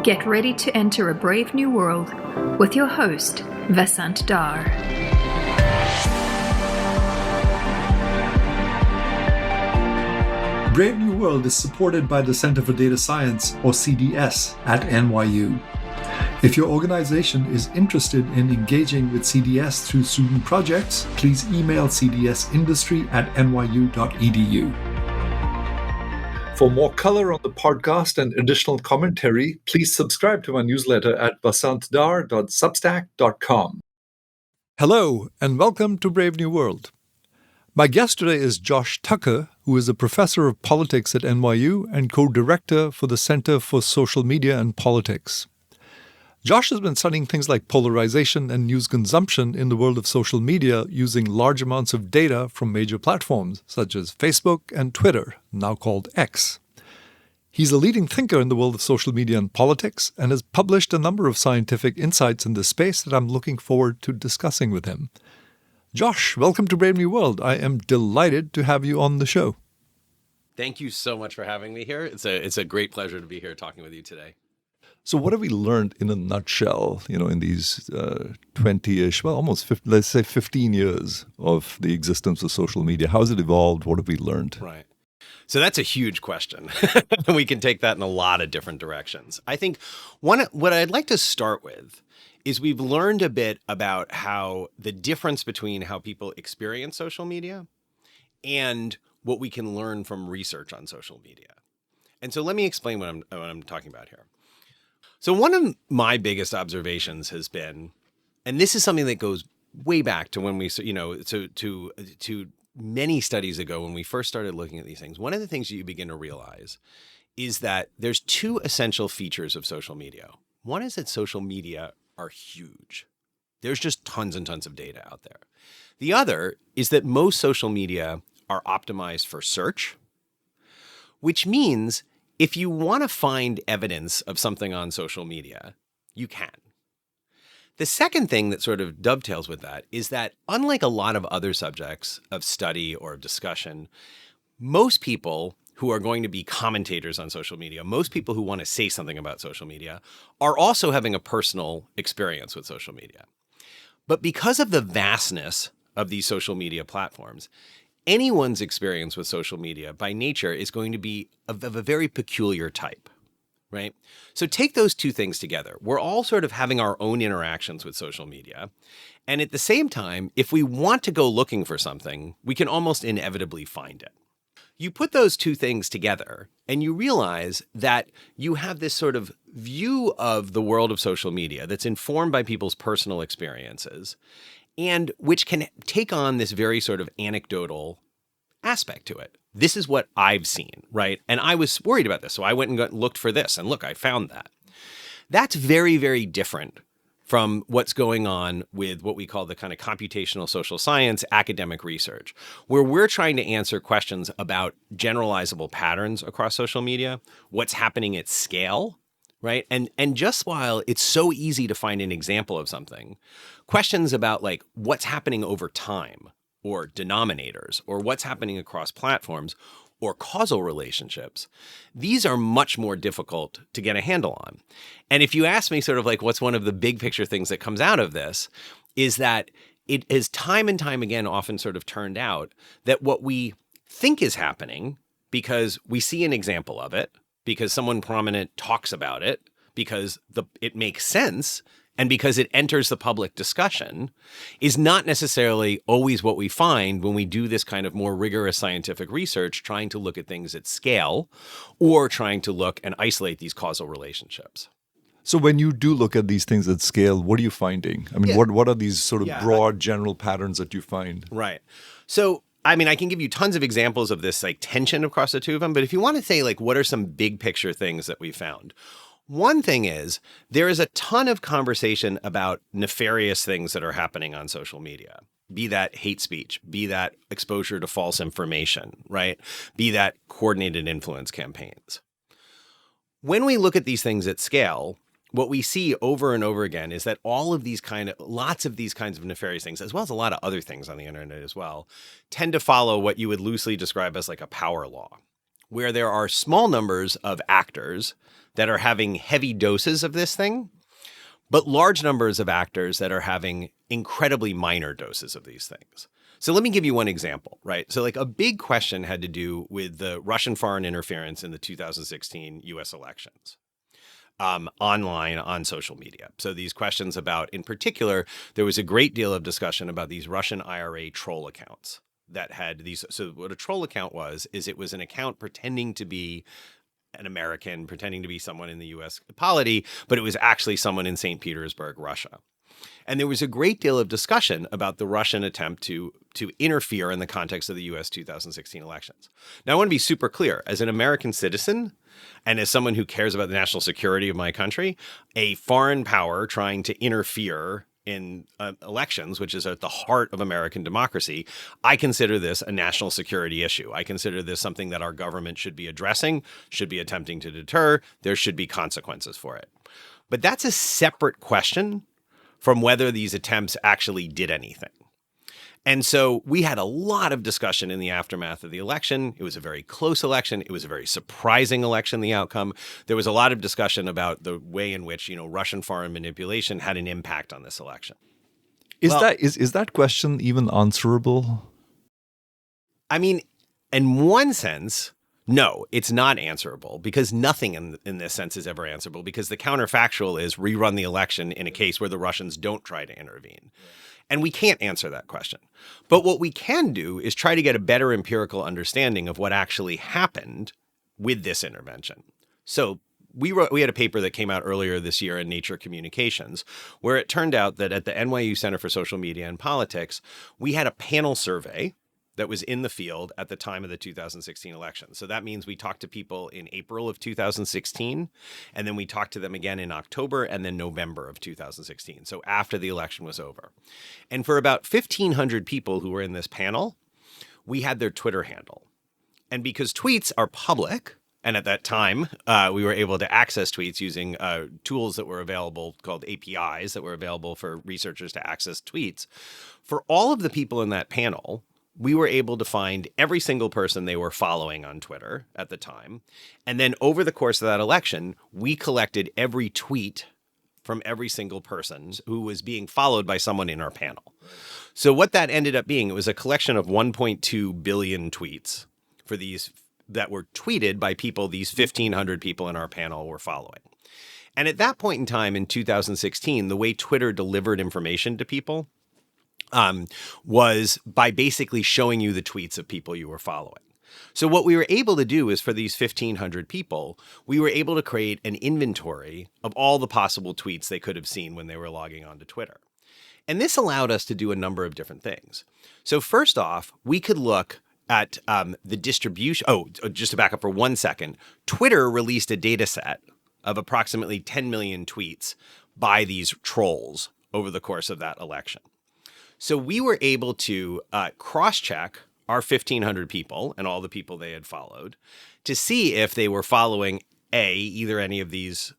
Get ready to enter a brave new world with your host, Vasant Dar. Brave New World is supported by the Center for Data Science, or CDS, at NYU. If your organization is interested in engaging with CDS through student projects, please email cdsindustry@nyu.edu. For more color on the podcast and additional commentary, please subscribe to my newsletter at vasantdar.substack.com. Hello, and welcome to Brave New World. My guest today is Josh Tucker, who is a professor of politics at NYU and co-director for the Center for Social Media and Politics. Josh has been studying things like polarization and news consumption in the world of social media using large amounts of data from major platforms such as Facebook and Twitter, now called X. He's a leading thinker in the world of social media and politics and has published a number of scientific insights in this space that I'm looking forward to discussing with him. Josh, welcome to Brave New World. I am delighted to have you on the show. Thank you so much for having me here. It's a great pleasure to be here talking with you today. So what have we learned in a nutshell, in these 20-ish, well, almost 50, let's say 15 years of the existence of social media? How has it evolved? What have we learned? Right. So that's a huge question. We can take that in a lot of different directions. I think what I'd like to start with is we've learned a bit about how the difference between how people experience social media and what we can learn from research on social media. And so let me explain what I'm talking about here. So one of my biggest observations has been, and this is something that goes way back to when we, to many studies ago when we first started looking at these things. One of the things that you begin to realize is that there's two essential features of social media. One is that social media are huge. There's just tons and tons of data out there. The other is that most social media are optimized for search, which means if you want to find evidence of something on social media, you can. The second thing that sort of dovetails with that is that unlike a lot of other subjects of study or of discussion, most people who are going to be commentators on social media, most people who want to say something about social media are also having a personal experience with social media. But because of the vastness of these social media platforms, anyone's experience with social media by nature is going to be of a very peculiar type, right? So take those two things together. We're all sort of having our own interactions with social media. And at the same time, if we want to go looking for something, we can almost inevitably find it. You put those two things together and you realize that you have this sort of view of the world of social media that's informed by people's personal experiences and which can take on this very sort of anecdotal aspect to it. This is what I've seen, right? And I was worried about this. So I went and looked for this and look, I found that. That's very, very different from what's going on with what we call the kind of computational social science academic research, where we're trying to answer questions about generalizable patterns across social media, what's happening at scale, right? And just while it's so easy to find an example of something, questions about like what's happening over time or denominators or what's happening across platforms or causal relationships, these are much more difficult to get a handle on. And if you ask me sort of like what's one of the big picture things that comes out of this is that it is time and time again often sort of turned out that what we think is happening because we see an example of it, because someone prominent talks about it, because it makes sense, and because it enters the public discussion, is not necessarily always what we find when we do this kind of more rigorous scientific research, trying to look at things at scale or trying to look and isolate these causal relationships. So when you do look at these things at scale, what are you finding? I mean, what are these sort of broad general patterns that you find? Right. So, I mean, I can give you tons of examples of this like tension across the two of them, but if you want to say like, what are some big picture things that we found? One thing is there is a ton of conversation about nefarious things that are happening on social media, be that hate speech, be that exposure to false information, right? Be that coordinated influence campaigns. When we look at these things at scale, what we see over and over again is that lots of these kinds of nefarious things, as well as a lot of other things on the internet as well, tend to follow what you would loosely describe as like a power law, where there are small numbers of actors that are having heavy doses of this thing, but large numbers of actors that are having incredibly minor doses of these things. So let me give you one example, right? So like a big question had to do with the Russian foreign interference in the 2016 US elections. Online on social media. So these questions about, in particular, there was a great deal of discussion about these Russian IRA troll accounts that had these. So what a troll account is it was an account pretending to be an American, pretending to be someone in the US polity, but it was actually someone in St. Petersburg, Russia. And there was a great deal of discussion about the Russian attempt to interfere in the context of the US 2016 elections. Now, I want to be super clear. As an American citizen and as someone who cares about the national security of my country, a foreign power trying to interfere in elections, which is at the heart of American democracy, I consider this a national security issue. I consider this something that our government should be addressing, should be attempting to deter. There should be consequences for it. But that's a separate question from whether these attempts actually did anything. And so we had a lot of discussion in the aftermath of the election. It was a very close election. It was a very surprising election, the outcome. There was a lot of discussion about the way in which, Russian foreign manipulation had an impact on this election. Is that question even answerable? I mean, in one sense, no, it's not answerable because nothing in this sense is ever answerable because the counterfactual is rerun the election in a case where the Russians don't try to intervene. And we can't answer that question. But what we can do is try to get a better empirical understanding of what actually happened with this intervention. So we had a paper that came out earlier this year in Nature Communications, where it turned out that at the NYU Center for Social Media and Politics, we had a panel survey that was in the field at the time of the 2016 election. So that means we talked to people in April of 2016, and then we talked to them again in October and then November of 2016. So after the election was over. And for about 1,500 people who were in this panel, we had their Twitter handle. And because tweets are public, and at that time, we were able to access tweets using tools that were available called APIs that were available for researchers to access tweets. For all of the people in that panel, we were able to find every single person they were following on Twitter at the time. And then over the course of that election, we collected every tweet from every single person who was being followed by someone in our panel. So what that ended up being, it was a collection of 1.2 billion tweets for these that were tweeted by people these 1,500 people in our panel were following. And at that point in time in 2016, the way Twitter delivered information to people was by basically showing you the tweets of people you were following. So what we were able to do is for these 1,500 people, we were able to create an inventory of all the possible tweets they could have seen when they were logging onto Twitter. And this allowed us to do a number of different things. So first off, we could look at the distribution. Oh, just to back up for 1 second, Twitter released a data set of approximately 10 million tweets by these trolls over the course of that election. So we were able to cross-check our 1,500 people and all the people they had followed to see if they were following either any of these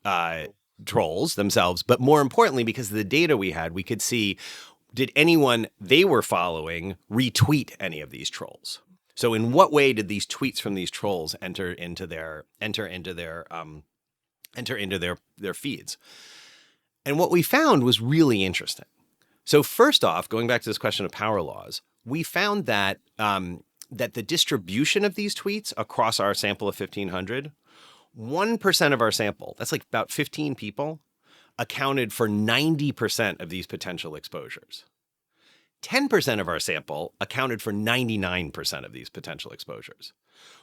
trolls themselves, but more importantly, because of the data we had, we could see, did anyone they were following retweet any of these trolls? So in what way did these tweets from these trolls enter into their feeds? And what we found was really interesting. So first off, going back to this question of power laws, we found that that the distribution of these tweets across our sample of 1,500, 1% of our sample, that's like about 15 people, accounted for 90% of these potential exposures. 10% of our sample accounted for 99% of these potential exposures,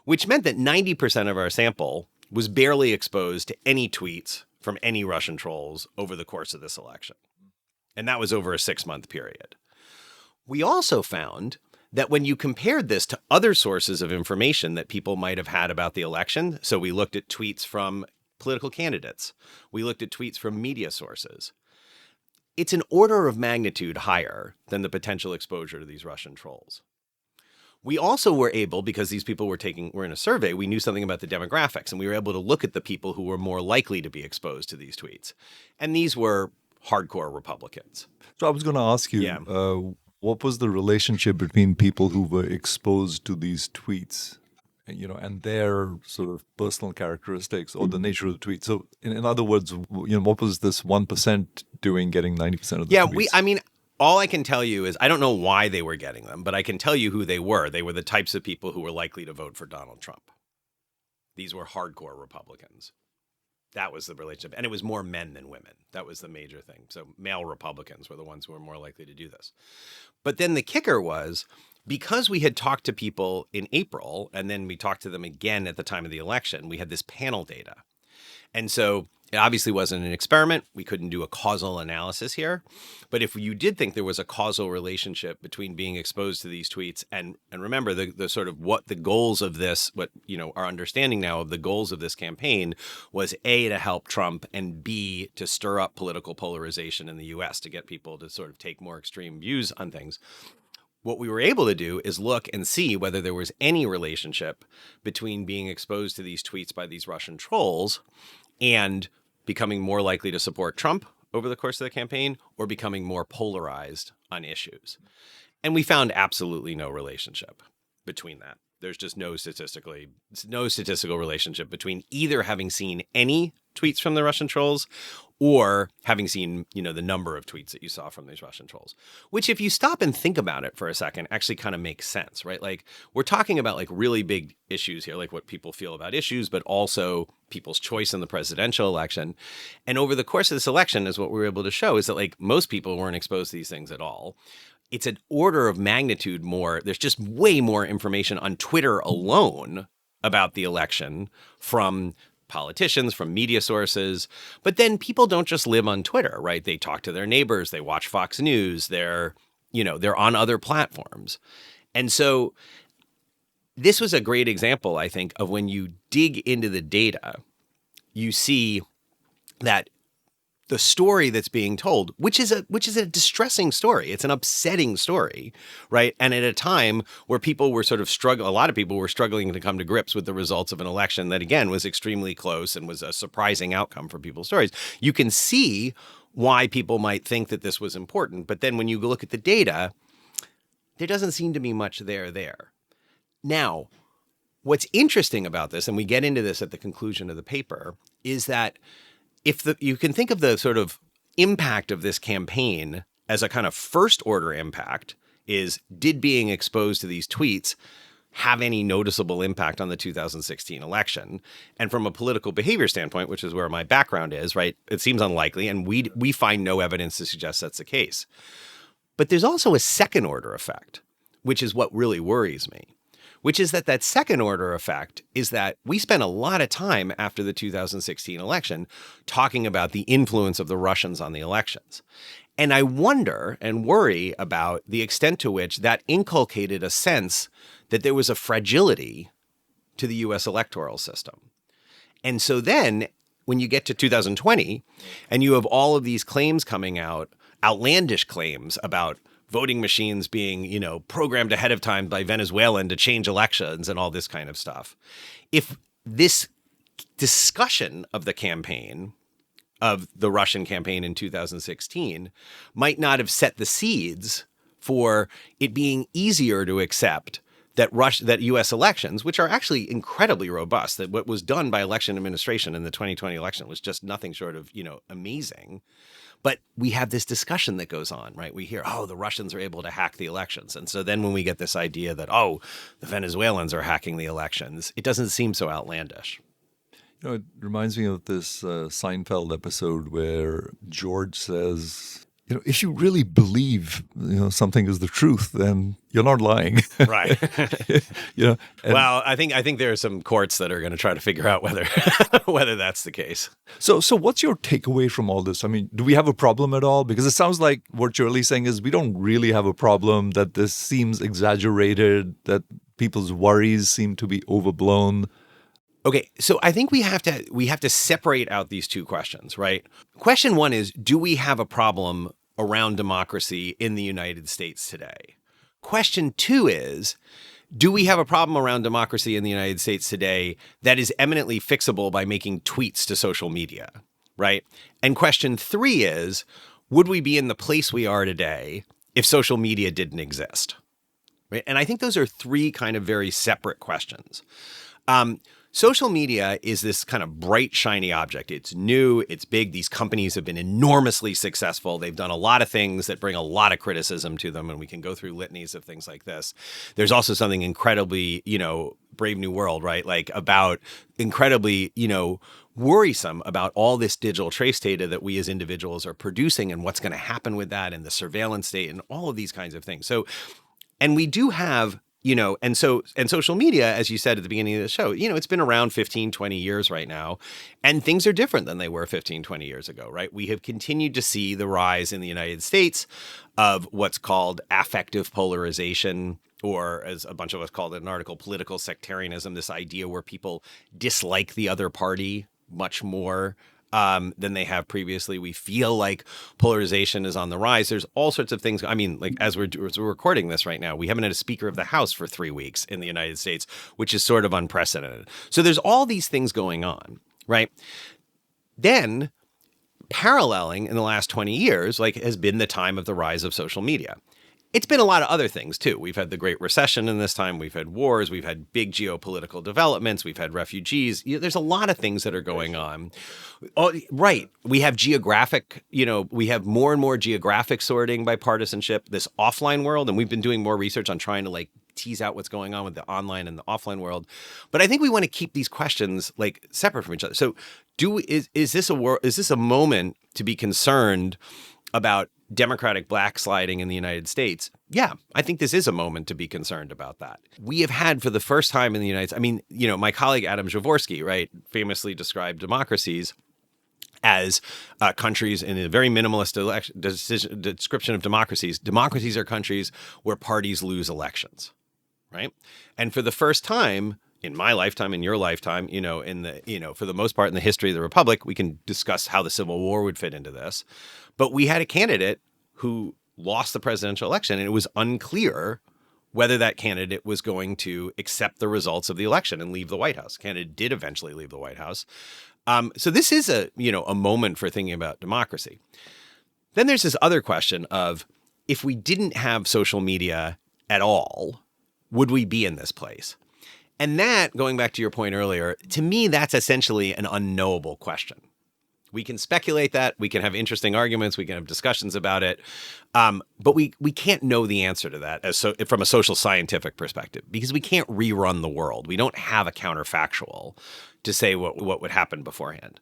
which meant that 90% of our sample was barely exposed to any tweets from any Russian trolls over the course of this election. And that was over a 6-month period. We also found that when you compared this to other sources of information that people might have had about the election, so we looked at tweets from political candidates, we looked at tweets from media sources, it's an order of magnitude higher than the potential exposure to these Russian trolls. We also were able, because these people were in a survey, we knew something about the demographics, and we were able to look at the people who were more likely to be exposed to these tweets. And these were hardcore Republicans. So I was going to ask you, what was the relationship between people who were exposed to these tweets and their sort of personal characteristics or the nature of the tweet. So in other words, what was this 1% doing getting 90% of the tweets? Yeah, all I can tell you is I don't know why they were getting them, but I can tell you who they were. They were the types of people who were likely to vote for Donald Trump. These were hardcore Republicans. That was the relationship. And it was more men than women. That was the major thing. So male Republicans were the ones who were more likely to do this. But then the kicker was, because we had talked to people in April, and then we talked to them again at the time of the election, we had this panel data. And so it obviously wasn't an experiment. We couldn't do a causal analysis here. But if you did think there was a causal relationship between being exposed to these tweets and remember the sort of what the goals of this, our understanding now of the goals of this campaign was A, to help Trump, and B, to stir up political polarization in the US, to get people to sort of take more extreme views on things. What we were able to do is look and see whether there was any relationship between being exposed to these tweets by these Russian trolls and becoming more likely to support Trump over the course of the campaign or becoming more polarized on issues. And we found absolutely no relationship between that. There's just no statistical relationship between either having seen any tweets from the Russian trolls or having seen, the number of tweets that you saw from these Russian trolls, which if you stop and think about it for a second, actually kind of makes sense, right? Like we're talking about like really big issues here, like what people feel about issues, but also people's choice in the presidential election. And over the course of this election, is what we were able to show is that like most people weren't exposed to these things at all. It's an order of magnitude more. There's just way more information on Twitter alone about the election from politicians, from media sources. But then people don't just live on Twitter, right? They talk to their neighbors, they watch Fox News, they're on other platforms. And so this was a great example, I think, of when you dig into the data, you see that the story that's being told, which is a distressing story. It's an upsetting story, right? And at a time where people were sort of a lot of people were struggling to come to grips with the results of an election that, again, was extremely close and was a surprising outcome for people's stories. You can see why people might think that this was important. But then when you look at the data, there doesn't seem to be much there. Now, what's interesting about this, and we get into this at the conclusion of the paper, is that you can think of the sort of impact of this campaign as a kind of first order impact is, did being exposed to these tweets have any noticeable impact on the 2016 election? And from a political behavior standpoint, which is where my background is, right, it seems unlikely, and we find no evidence to suggest that's the case. But there's also a second order effect, which is what really worries me, which is that second order effect is that we spent a lot of time after the 2016 election talking about the influence of the Russians on the elections. And I wonder and worry about the extent to which that inculcated a sense that there was a fragility to the U.S. electoral system. And so then when you get to 2020 and you have all of these claims coming out, outlandish claims about voting machines being, programmed ahead of time by Venezuelan to change elections and all this kind of stuff. If this discussion of the campaign, of the Russian campaign in 2016, might not have set the seeds for it being easier to accept that U.S. elections, which are actually incredibly robust, that what was done by election administration in the 2020 election was just nothing short of, amazing. But we have this discussion that goes on, right? We hear, the Russians are able to hack the elections. And so then when we get this idea that, the Venezuelans are hacking the elections, it doesn't seem so outlandish. It reminds me of this Seinfeld episode where George says, if you really believe, something is the truth, then you're not lying. Right. Well, I think there are some courts that are going to try to figure out whether that's the case. So what's your takeaway from all this? I mean, do we have a problem at all? Because it sounds like what you're really saying is we don't really have a problem, that this seems exaggerated, that people's worries seem to be overblown. Okay, so I think we have to separate out these two questions, right? Question one is, do we have a problem around democracy in the United States today? Question two is, do we have a problem around democracy in the United States today that is eminently fixable by making tweets to social media, right? And question three is, would we be in the place we are today if social media didn't exist? right? And I think those are three kind of very separate questions. Social media is this kind of bright, shiny object. It's new, it's big. These companies have been enormously successful. They've done a lot of things that bring a lot of criticism to them, and we can go through litanies of things like this. There's also something incredibly, Brave New World, right? Like about incredibly, worrisome about all this digital trace data that we as individuals are producing and what's going to happen with that and the surveillance state and all of these kinds of things. So, and we do have and social media, as you said at the beginning of the show, it's been around 15, 20 years right now, and things are different than they were 15, 20 years ago, right? We have continued to see the rise in the United States of what's called affective polarization, or as a bunch of us called it in an article, political sectarianism, this idea where people dislike the other party much more than they have previously. We feel like polarization is on the rise. There's all sorts of things. I mean, like as we're recording this right now, we haven't had a Speaker of the House for 3 weeks in the United States, which is sort of unprecedented. So there's all these things going on, right? Then paralleling in the last 20 years, has been the time of the rise of social media. It's been a lot of other things, too. We've had the Great Recession in this time. We've had wars. We've had big geopolitical developments. We've had refugees. There's a lot of things that are going on. Oh, right. We have geographic, we have more and more geographic sorting by partisanship, this offline world. And we've been doing more research on trying to tease out what's going on with the online and the offline world. But I think we want to keep these questions separate from each other. So is this a moment to be concerned about Democratic backsliding in the United States? Yeah, I think this is a moment to be concerned about that. We have had for the first time in the United States, my colleague Adam Zavorsky, right, famously described democracies as countries in a very minimalist description of democracies. Democracies are countries where parties lose elections, right? And for the first time in my lifetime, in your lifetime, for the most part in the history of the Republic, we can discuss how the Civil War would fit into this. But we had a candidate who lost the presidential election, and it was unclear whether that candidate was going to accept the results of the election and leave the White House. The candidate did eventually leave the White House. So this is a moment for thinking about democracy. Then there's this other question of, if we didn't have social media at all, would we be in this place? And that, going back to your point earlier, to me, that's essentially an unknowable question. We can speculate that. We can have interesting arguments. We can have discussions about it. But we can't know the answer to that from a social scientific perspective, because we can't rerun the world. We don't have a counterfactual to say what would happen beforehand.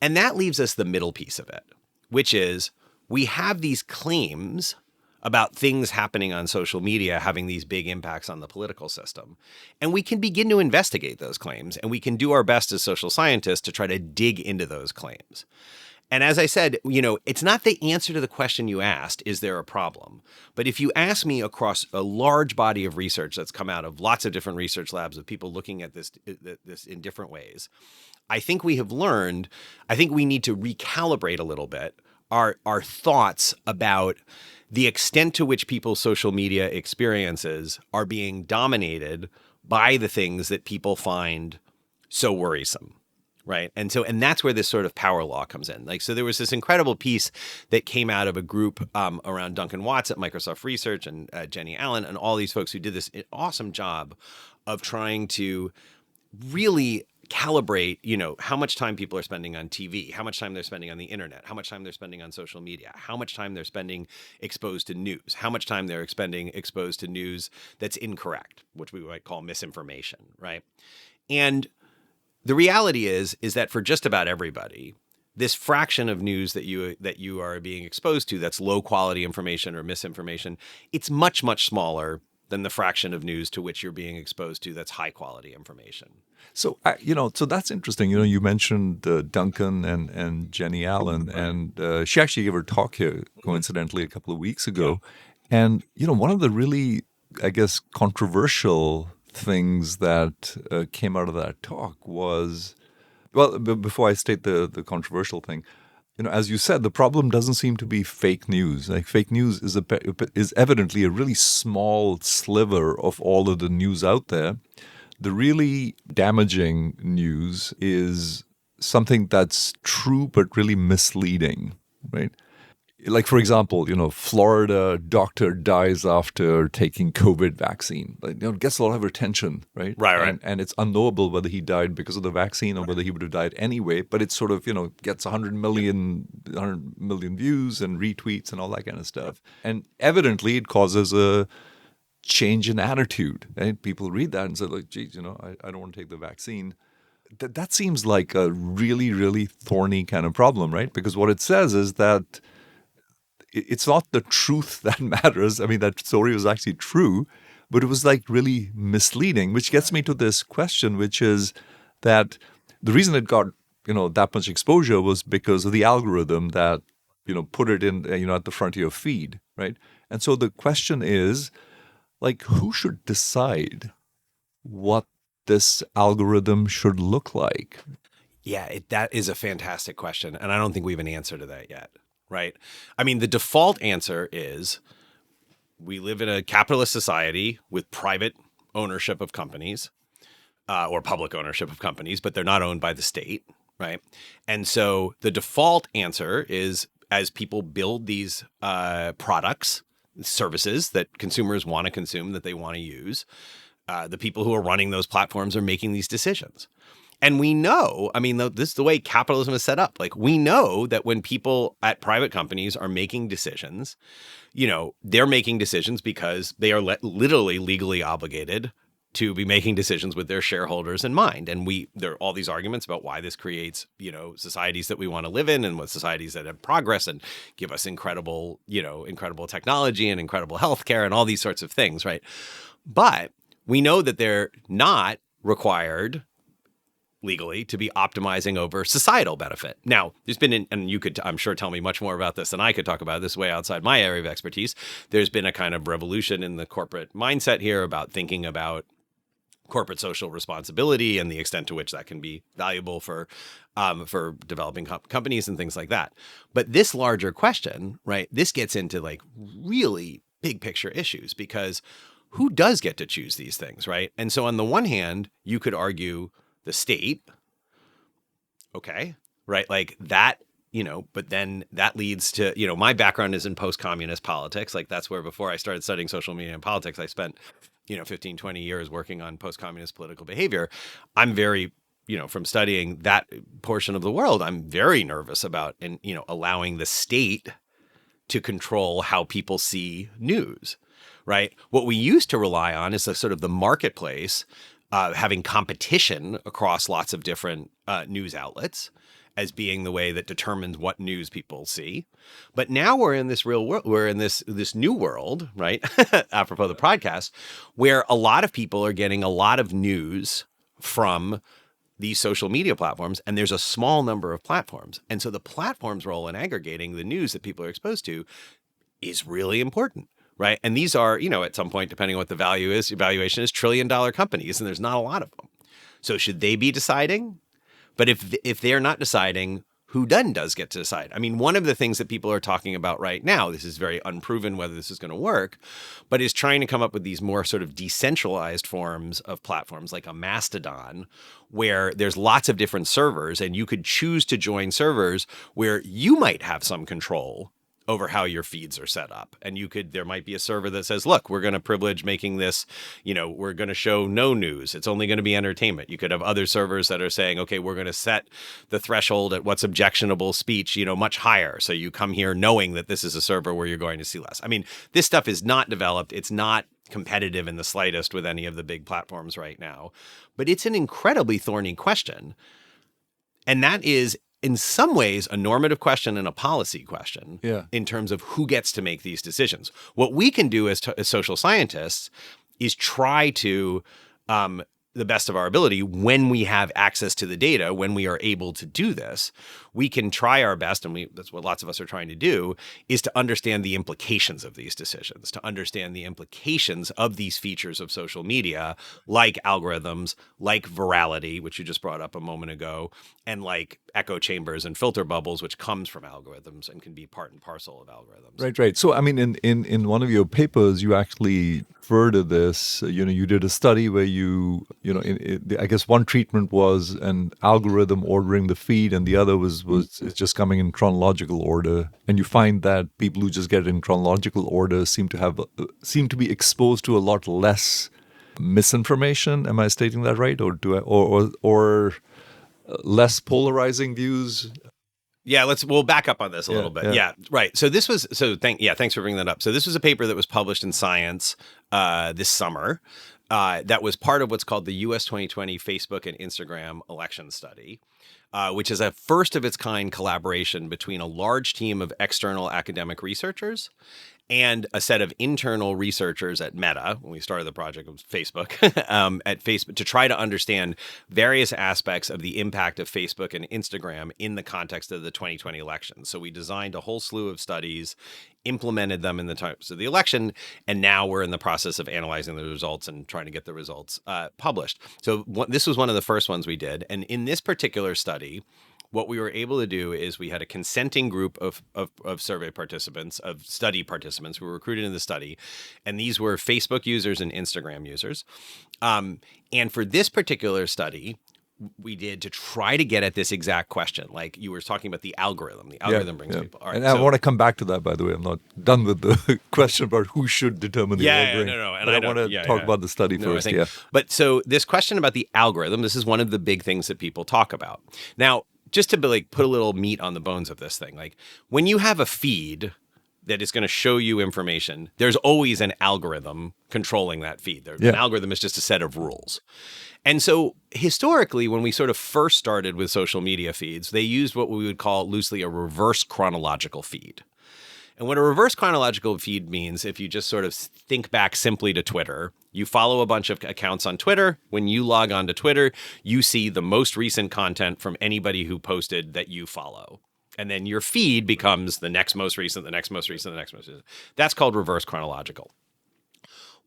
And that leaves us the middle piece of it, which is we have these claims about things happening on social media having these big impacts on the political system. And we can begin to investigate those claims, and we can do our best as social scientists to try to dig into those claims. And as I said, it's not the answer to the question you asked, is there a problem? But if you ask me across a large body of research that's come out of lots of different research labs of people looking at this in different ways, I think we have learned, I think we need to recalibrate a little bit our thoughts about the extent to which people's social media experiences are being dominated by the things that people find so worrisome, right? And that's where this sort of power law comes in. So there was this incredible piece that came out of a group around Duncan Watts at Microsoft Research and Jenny Allen and all these folks who did this awesome job of trying to really calibrate, how much time people are spending on TV, how much time they're spending on the internet, how much time they're spending on social media, how much time they're spending exposed to news, how much time they're spending exposed to news that's incorrect, which we might call misinformation, right? And the reality is that for just about everybody, this fraction of news that you are being exposed to that's low quality information or misinformation, it's much, much smaller than the fraction of news to which you're being exposed to that's high quality information. So, so that's interesting. You mentioned Duncan and Jenny Allen, and she actually gave her talk here, coincidentally, a couple of weeks ago. And, one of the really, I guess, controversial things that came out of that talk was, well, before I state the controversial thing, as you said, the problem doesn't seem to be fake news. Fake news is evidently a really small sliver of all of the news out there. The really damaging news is something that's true but really misleading, right? like, for example, Florida doctor dies after taking COVID vaccine. Like, it gets a lot of attention, right? Right. And it's unknowable whether he died because of the vaccine or whether he would have died anyway. But it sort of, gets 100 million views and retweets and all that kind of stuff. And evidently, it causes a change in attitude. Right? People read that and say, like, geez, I don't want to take the vaccine. That seems like a really, really thorny kind of problem, right? Because what it says is that it's not the truth that matters. I mean, that story was actually true, but it was like really misleading, which gets me to this question, which is that the reason it got, that much exposure was because of the algorithm that, put it in, at the front of your feed, right? And so the question is, like, who should decide what this algorithm should look like? Yeah, that is a fantastic question. And I don't think we have an answer to that yet. Right. I mean, the default answer is we live in a capitalist society with private ownership of companies or public ownership of companies, but they're not owned by the state. Right. And so the default answer is, as people build these products, services that consumers want to consume, that they want to use, the people who are running those platforms are making these decisions. And we know, I mean, this is the way capitalism is set up. Like, we know that when people at private companies are making decisions, they're making decisions because they are literally legally obligated to be making decisions with their shareholders in mind. And there are all these arguments about why this creates, societies that we want to live in, and with societies that have progress and give us incredible technology and incredible healthcare and all these sorts of things, right? But we know that they're not required legally to be optimizing over societal benefit. Now, there's been, and you could, I'm sure, tell me much more about this than I could talk about this way outside my area of expertise. There's been a kind of revolution in the corporate mindset here about thinking about corporate social responsibility and the extent to which that can be valuable for developing companies and things like that. But this larger question, right, this gets into like really big picture issues, because who does get to choose these things, right? And so on the one hand, you could argue the state, okay, right? Like that, but then that leads to, my background is in post-communist politics. Like, that's where, before I started studying social media and politics, I spent, 15, 20 years working on post-communist political behavior. I'm very, from studying that portion of the world, I'm very nervous about, allowing the state to control how people see news, right? What we used to rely on is the sort of the marketplace, having competition across lots of different news outlets as being the way that determines what news people see. But now we're in this real world, we're in this new world, right? Apropos the podcast, where a lot of people are getting a lot of news from these social media platforms, and there's a small number of platforms. And so the platform's role in aggregating the news that people are exposed to is really important. Right. And these are, at some point, depending on what the valuation is, $1 trillion companies, and there's not a lot of them. So should they be deciding? But if they're not deciding, who then does get to decide? I mean, one of the things that people are talking about right now, this is very unproven whether this is going to work, but is trying to come up with these more sort of decentralized forms of platforms, like a Mastodon, where there's lots of different servers, and you could choose to join servers where you might have some control over how your feeds are set up. And there might be a server that says, look, we're going to privilege making this, we're going to show no news. It's only going to be entertainment. You could have other servers that are saying, okay, we're going to set the threshold at what's objectionable speech, much higher. So you come here knowing that this is a server where you're going to see less. I mean, this stuff is not developed. It's not competitive in the slightest with any of the big platforms right now, but it's an incredibly thorny question. And that is, in some ways, a normative question and a policy question in terms of who gets to make these decisions. What we can do as social scientists is try to, the best of our ability, when we have access to the data, when we are able to do this, we can try our best, and that's what lots of us are trying to do, is to understand the implications of these decisions, to understand the implications of these features of social media, like algorithms, like virality, which you just brought up a moment ago, and like echo chambers and filter bubbles, which comes from algorithms and can be part and parcel of algorithms. Right. So, I mean, in one of your papers, you actually further this. You did a study where I guess one treatment was an algorithm ordering the feed, and the other was it's just coming in chronological order. And you find that people who just get it in chronological order seem to be exposed to a lot less misinformation. Am I stating that right, or less polarizing views? Yeah, we'll back up on this a little bit. Yeah, right. So thanks for bringing that up. So this was a paper that was published in Science this summer that was part of what's called the US 2020 Facebook and Instagram election study, which is a first of its kind collaboration between a large team of external academic researchers and a set of internal researchers at Meta. When we started the project, it was Facebook, at Facebook, to try to understand various aspects of the impact of Facebook and Instagram in the context of the 2020 election. So we designed a whole slew of studies, implemented them in the times of the election, and now we're in the process of analyzing the results and trying to get the results published. So this was one of the first ones we did. And in this particular study, what we were able to do is we had a consenting group of survey participants, of study participants who were recruited in the study. And these were Facebook users and Instagram users. And for this particular study, we did to try to get at this exact question. Like you were talking about the algorithm. The algorithm brings people. All right, and I want to come back to that, by the way. I'm not done with the question about who should determine the algorithm. No. And I want to talk about the study first. But so this question about the algorithm, this is one of the big things that people talk about. Now, just to put a little meat on the bones of this thing, like when you have a feed that is going to show you information, there's always an algorithm controlling that feed. An algorithm is just a set of rules. And so historically, when we sort of first started with social media feeds, they used what we would call loosely a reverse chronological feed. And what a reverse chronological feed means, if you just sort of think back simply to Twitter, you follow a bunch of accounts on Twitter. When you log on to Twitter, you see the most recent content from anybody who posted that you follow. And then your feed becomes the next most recent, the next most recent, the next most recent. That's called reverse chronological.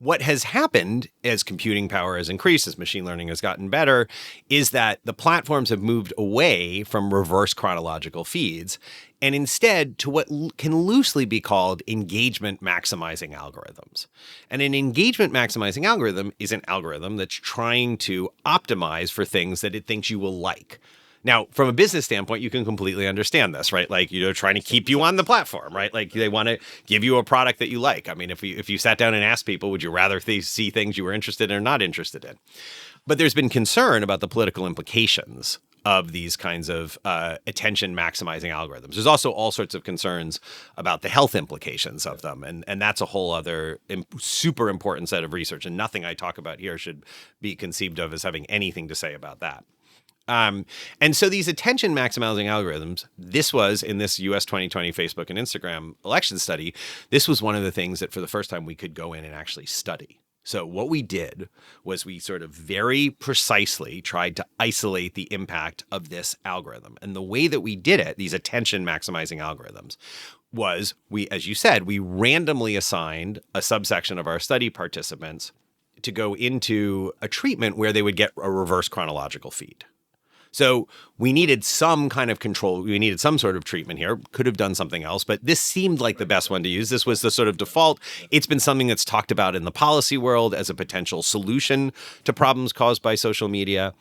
What has happened as computing power has increased, as machine learning has gotten better, is that the platforms have moved away from reverse chronological feeds and instead to what can loosely be called engagement maximizing algorithms. And an engagement maximizing algorithm is an algorithm that's trying to optimize for things that it thinks you will like. Now, from a business standpoint, you can completely understand this, right? Like, trying to keep you on the platform, right? Like they want to give you a product that you like. I mean, if you sat down and asked people, would you rather see things you were interested in or not interested in? But there's been concern about the political implications of these kinds of attention maximizing algorithms. There's also all sorts of concerns about the health implications of them. And that's a whole other super important set of research. And nothing I talk about here should be conceived of as having anything to say about that. And so these attention maximizing algorithms, this was in this US 2020 Facebook and Instagram election study, this was one of the things that for the first time we could go in and actually study. So what we did was we sort of very precisely tried to isolate the impact of this algorithm. And the way that we did it, these attention maximizing algorithms, was as you said, we randomly assigned a subsection of our study participants to go into a treatment where they would get a reverse chronological feed. So we needed some kind of control. We needed some sort of treatment here. Could have done something else, but this seemed like the best one to use. This was the sort of default. It's been something that's talked about in the policy world as a potential solution to problems caused by social media.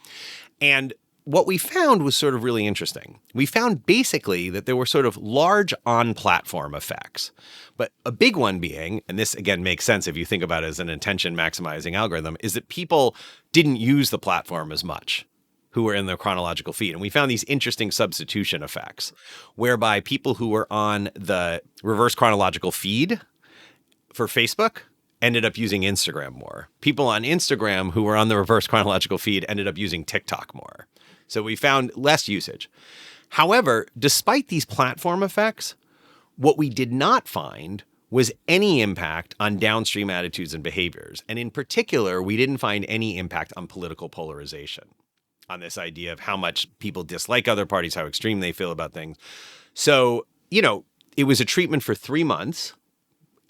And what we found was sort of really interesting. We found basically that there were sort of large on-platform effects, but a big one being, and this again makes sense if you think about it as an attention maximizing algorithm, is that people didn't use the platform as much who were in the chronological feed. And we found these interesting substitution effects whereby people who were on the reverse chronological feed for Facebook ended up using Instagram more. People on Instagram who were on the reverse chronological feed ended up using TikTok more. So we found less usage. However, despite these platform effects, what we did not find was any impact on downstream attitudes and behaviors. And in particular, we didn't find any impact on political polarization, on this idea of how much people dislike other parties, how extreme they feel about things. So, it was a treatment for 3 months.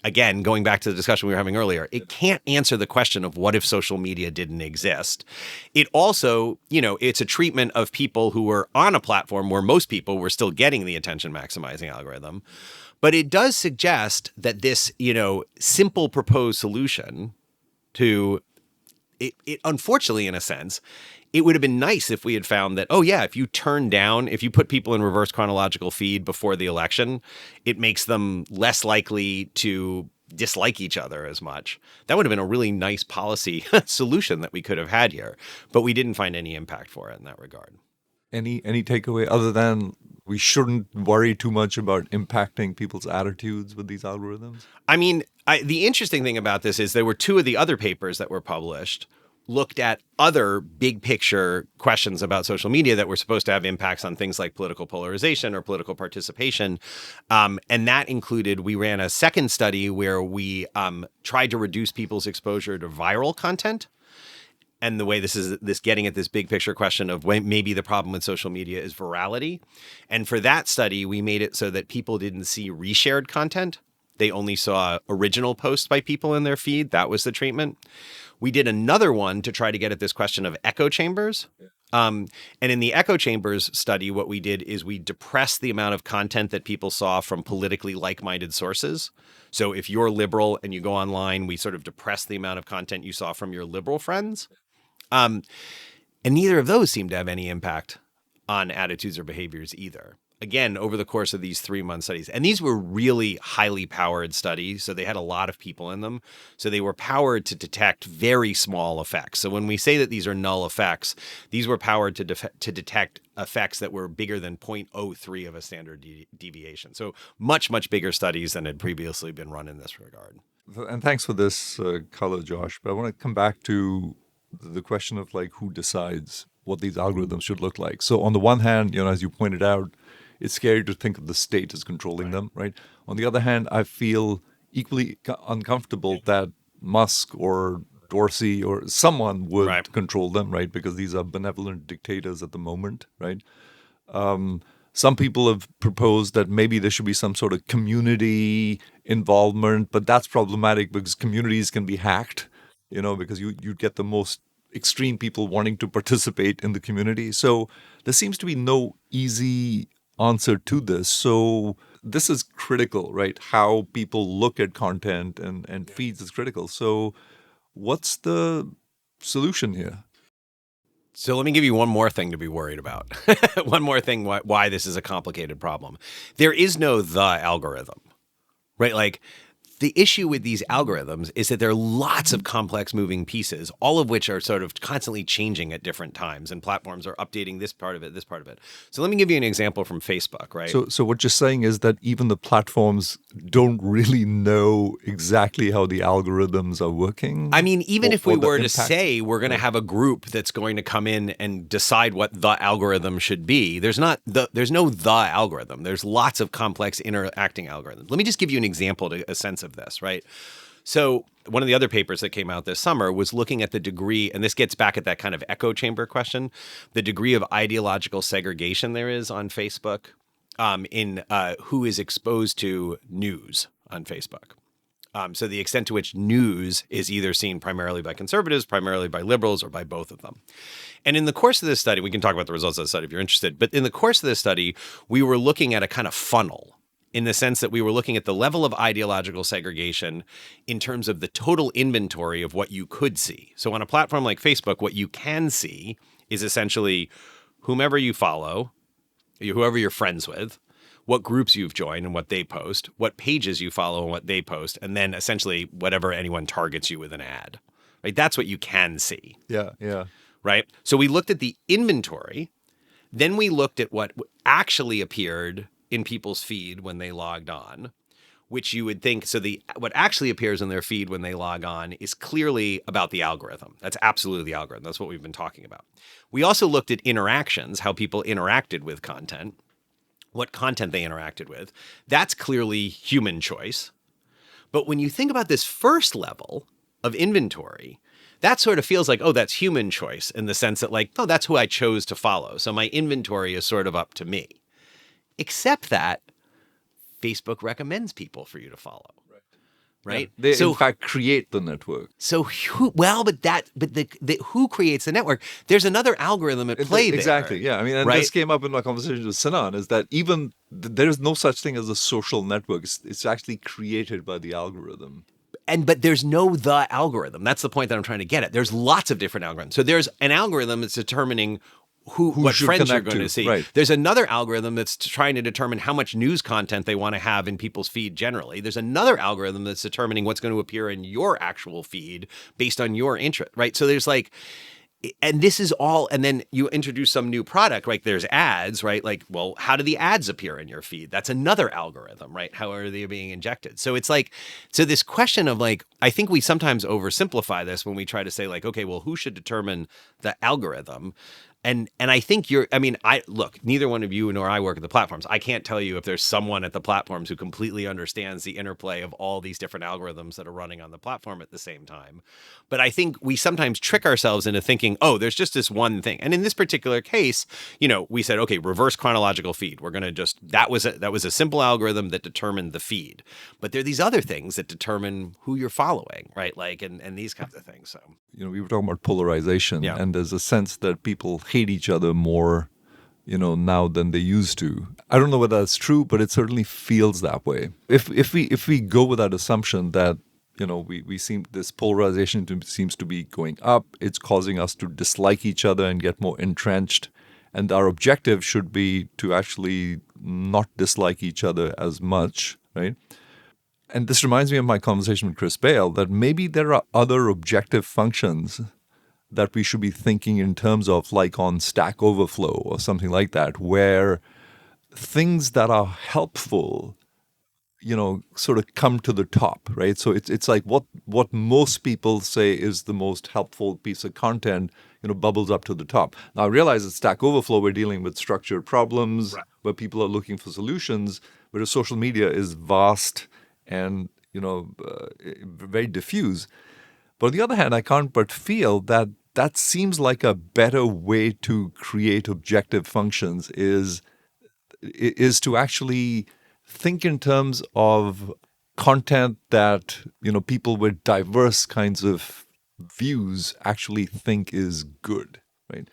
again, going back to the discussion we were having earlier, it can't answer the question of what if social media didn't exist. It also, it's a treatment of people who were on a platform where most people were still getting the attention maximizing algorithm. But it does suggest that this, simple proposed solution to it, unfortunately, in a sense, it would have been nice if we had found that, if you put people in reverse chronological feed before the election, it makes them less likely to dislike each other as much. That would have been a really nice policy solution that we could have had here, but we didn't find any impact for it in that regard. Any takeaway other than we shouldn't worry too much about impacting people's attitudes with these algorithms? I mean, the interesting thing about this is there were two of the other papers that were published looked at other big picture questions about social media that were supposed to have impacts on things like political polarization or political participation. And that included, we ran a second study where we tried to reduce people's exposure to viral content. And the way this getting at this big picture question of maybe the problem with social media is virality. And for that study, we made it so that people didn't see reshared content. They only saw original posts by people in their feed. That was the treatment. We did another one to try to get at this question of echo chambers. And in the echo chambers study, what we did is we depressed the amount of content that people saw from politically like-minded sources. So if you're liberal and you go online, we sort of depress the amount of content you saw from your liberal friends. And neither of those seemed to have any impact on attitudes or behaviors either. Again, over the course of these 3-month studies. And these were really highly powered studies. So they had a lot of people in them. So they were powered to detect very small effects. So when we say that these are null effects, these were powered to detect effects that were bigger than 0.03 of a standard deviation. So much, much bigger studies than had previously been run in this regard. And thanks for this color, Josh. But I want to come back to the question of who decides what these algorithms should look like. So on the one hand, as you pointed out, it's scary to think of the state as controlling them, right? On the other hand, I feel equally uncomfortable that Musk or Dorsey or someone would control them, right? Because these are benevolent dictators at the moment, right? Some people have proposed that maybe there should be some sort of community involvement, but that's problematic because communities can be hacked, because you get the most extreme people wanting to participate in the community. So there seems to be no easy answer to this. So this is critical, right? How people look at content and feeds is critical. So what's the solution here? So let me give you one more thing to be worried about. One more thing why this is a complicated problem. There is no the algorithm, right? The issue with these algorithms is that there are lots of complex moving pieces, all of which are sort of constantly changing at different times, and platforms are updating this part of it, this part of it. So let me give you an example from Facebook, right? So what you're saying is that even the platforms don't really know exactly how the algorithms are working? I mean, even if we were to say we're going to have a group that's going to come in and decide what the algorithm should be, there's no the algorithm. There's lots of complex interacting algorithms. Let me just give you an example to a sense of this, right? So one of the other papers that came out this summer was looking at the degree, and this gets back at that kind of echo chamber question, the degree of ideological segregation there is on Facebook in who is exposed to news on Facebook. So the extent to which news is either seen primarily by conservatives, primarily by liberals, or by both of them. And in the course of this study, we can talk about the results of the study if you're interested, but in the course of this study, we were looking at a kind of funnel in the sense that we were looking at the level of ideological segregation in terms of the total inventory of what you could see. So on a platform like Facebook, what you can see is essentially whomever you follow, whoever you're friends with, what groups you've joined and what they post, what pages you follow and what they post, and then essentially whatever anyone targets you with an ad. Right? That's what you can see. Yeah. Right? So we looked at the inventory, then we looked at what actually appeared in people's feed when they logged on, which you would think, so what actually appears in their feed when they log on is clearly about the algorithm. That's absolutely the algorithm. That's what we've been talking about. We also looked at interactions, how people interacted with content, what content they interacted with. That's clearly human choice. But when you think about this first level of inventory, that sort of feels like, that's human choice in the sense that that's who I chose to follow. So my inventory is sort of up to me. Except that Facebook recommends people for you to follow. right? They so in fact create the network. so who, well, but the who creates the network? There's another algorithm at play there. Exactly. Yeah. I mean, and right? this came up in my conversation with Sinan, is that even there is no such thing as a social network. It's actually created by the algorithm. But there's no the algorithm. That's the point that I'm trying to get at. There's lots of different algorithms. So there's an algorithm that's determining what should friends you're connect going to, to see. right. There's another algorithm that's trying to determine how much news content they want to have in people's feed generally. There's another algorithm that's determining what's going to appear in your actual feed based on your interest, right? So there's like, and this is all, and then you introduce some new product, right? There's ads, right? Like, well, how do the ads appear in your feed? That's another algorithm, right? How are they being injected? So it's like, so this question of like, I think we sometimes oversimplify this when we try to say like, okay, well, who should determine the algorithm? And I think look, neither one of you nor I work at the platforms. I can't tell you if there's someone at the platforms who completely understands the interplay of all these different algorithms that are running on the platform at the same time. But I think we sometimes trick ourselves into thinking, oh, there's just this one thing. And in this particular case, we said, okay, reverse chronological feed. We're going to that was a simple algorithm that determined the feed. But there are these other things that determine who you're following, right? Like, and these kinds of things. So, we were talking about polarization, Yeah. and there's a sense that people hate each other more, now than they used to. I don't know whether that's true, but it certainly feels that way. If we go with that assumption that we seem, this polarization seems to be going up, it's causing us to dislike each other and get more entrenched, and our objective should be to actually not dislike each other as much, right? And this reminds me of my conversation with Chris Bale, that maybe there are other objective functions that we should be thinking in terms of, like on Stack Overflow or something like that, where things that are helpful, sort of come to the top, right? So it's like what most people say is the most helpful piece of content, bubbles up to the top. Now I realize at Stack Overflow we're dealing with structured problems, right, where people are looking for solutions, whereas social media is vast and very diffuse. But on the other hand, I can't but feel that seems like a better way to create objective functions is to actually think in terms of content that people with diverse kinds of views actually think is good, right?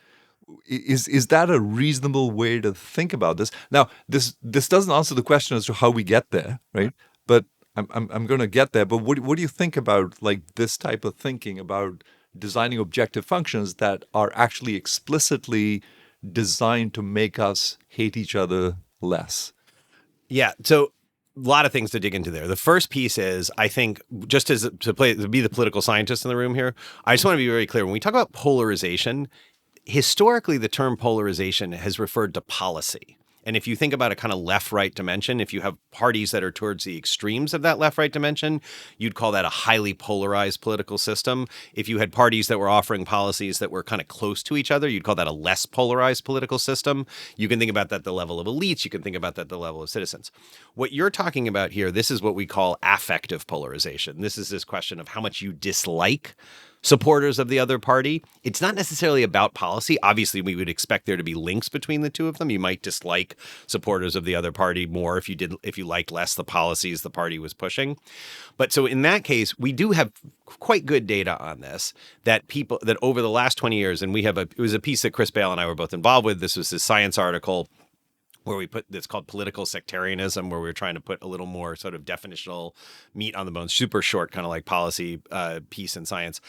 Is that a reasonable way to think about this? Now, this doesn't answer the question as to how we get there, right? But I'm going to get there. But what do you think about like this type of thinking about designing objective functions that are actually explicitly designed to make us hate each other less? Yeah. So a lot of things to dig into there. The first piece is, I think, just to be the political scientist in the room here, I just want to be very clear. When we talk about polarization, historically, the term polarization has referred to policy. And if you think about a kind of left-right dimension, if you have parties that are towards the extremes of that left-right dimension, you'd call that a highly polarized political system. If you had parties that were offering policies that were kind of close to each other, you'd call that a less polarized political system. You can think about that at the level of elites. You can think about that at the level of citizens. What you're talking about here, this is what we call affective polarization. This is this question of how much you dislike supporters of the other party. It's not necessarily about policy. Obviously, we would expect there to be links between the two of them. You might dislike supporters of the other party more if you liked less the policies the party was pushing. But so in that case, we do have quite good data on this, that over the last 20 years, and it was a piece that Chris Bale and I were both involved with. This was his Science article where we put this called political sectarianism, where we were trying to put a little more sort of definitional meat on the bones, super short, kind of like policy piece in Science.